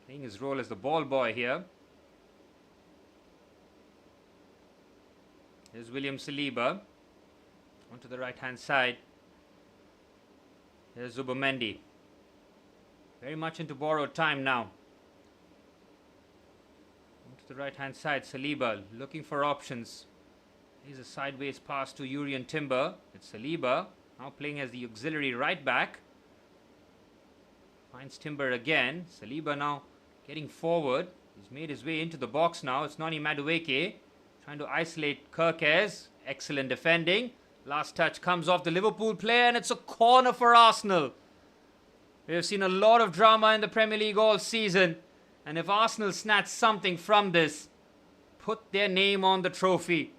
Speaker 1: playing his role as the ball boy here. Here's William Saliba onto the right hand side. Here's Zubomendi. Very much into borrowed time now. Onto the right hand side, Saliba looking for options. Here's a sideways pass to Urian Timber. It's Saliba now playing as the auxiliary right back. Finds Timber again. Saliba now getting forward. He's made his way into the box now. It's Noni Madueke trying to isolate Kirkes. Excellent defending. Last touch comes off the Liverpool player, and it's a corner for Arsenal. We have seen a lot of drama in the Premier League all season, and if Arsenal snatch something from this, put their name on the trophy.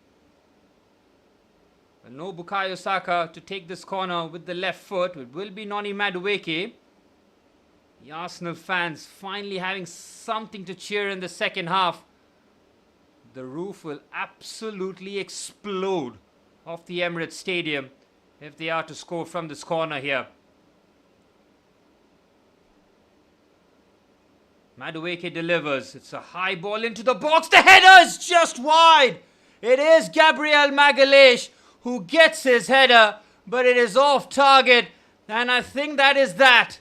Speaker 1: But no Bukayo Saka to take this corner with the left foot. It will be Noni Madueke. The Arsenal fans finally having something to cheer in the second half. The roof will absolutely explode off the Emirates Stadium if they are to score from this corner here. Madueke delivers. It's a high ball into the box. The header is just wide. It is Gabriel Magalhaes who gets his header, but it is off target, and I think that is that.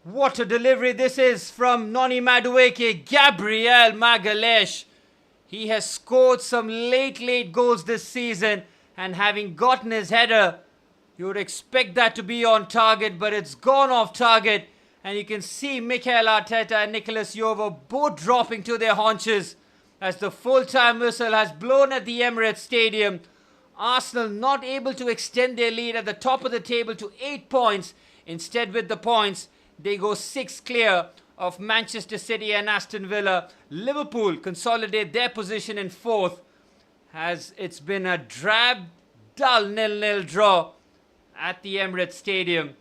Speaker 1: What a delivery this is from Noni Madueke. Gabriel Magalhaes. He has scored some late goals this season, and having gotten his header, you would expect that to be on target, but it's gone off target. And you can see Mikel Arteta and Nicolas Jover both dropping to their haunches as the full-time whistle has blown at the Emirates Stadium. Arsenal not able to extend their lead at the top of the table to 8 points. Instead, with the points, they go 6 clear of Manchester City and Aston Villa. Liverpool consolidate their position in 4th, as it's been a drab, dull 0-0 draw at the Emirates Stadium.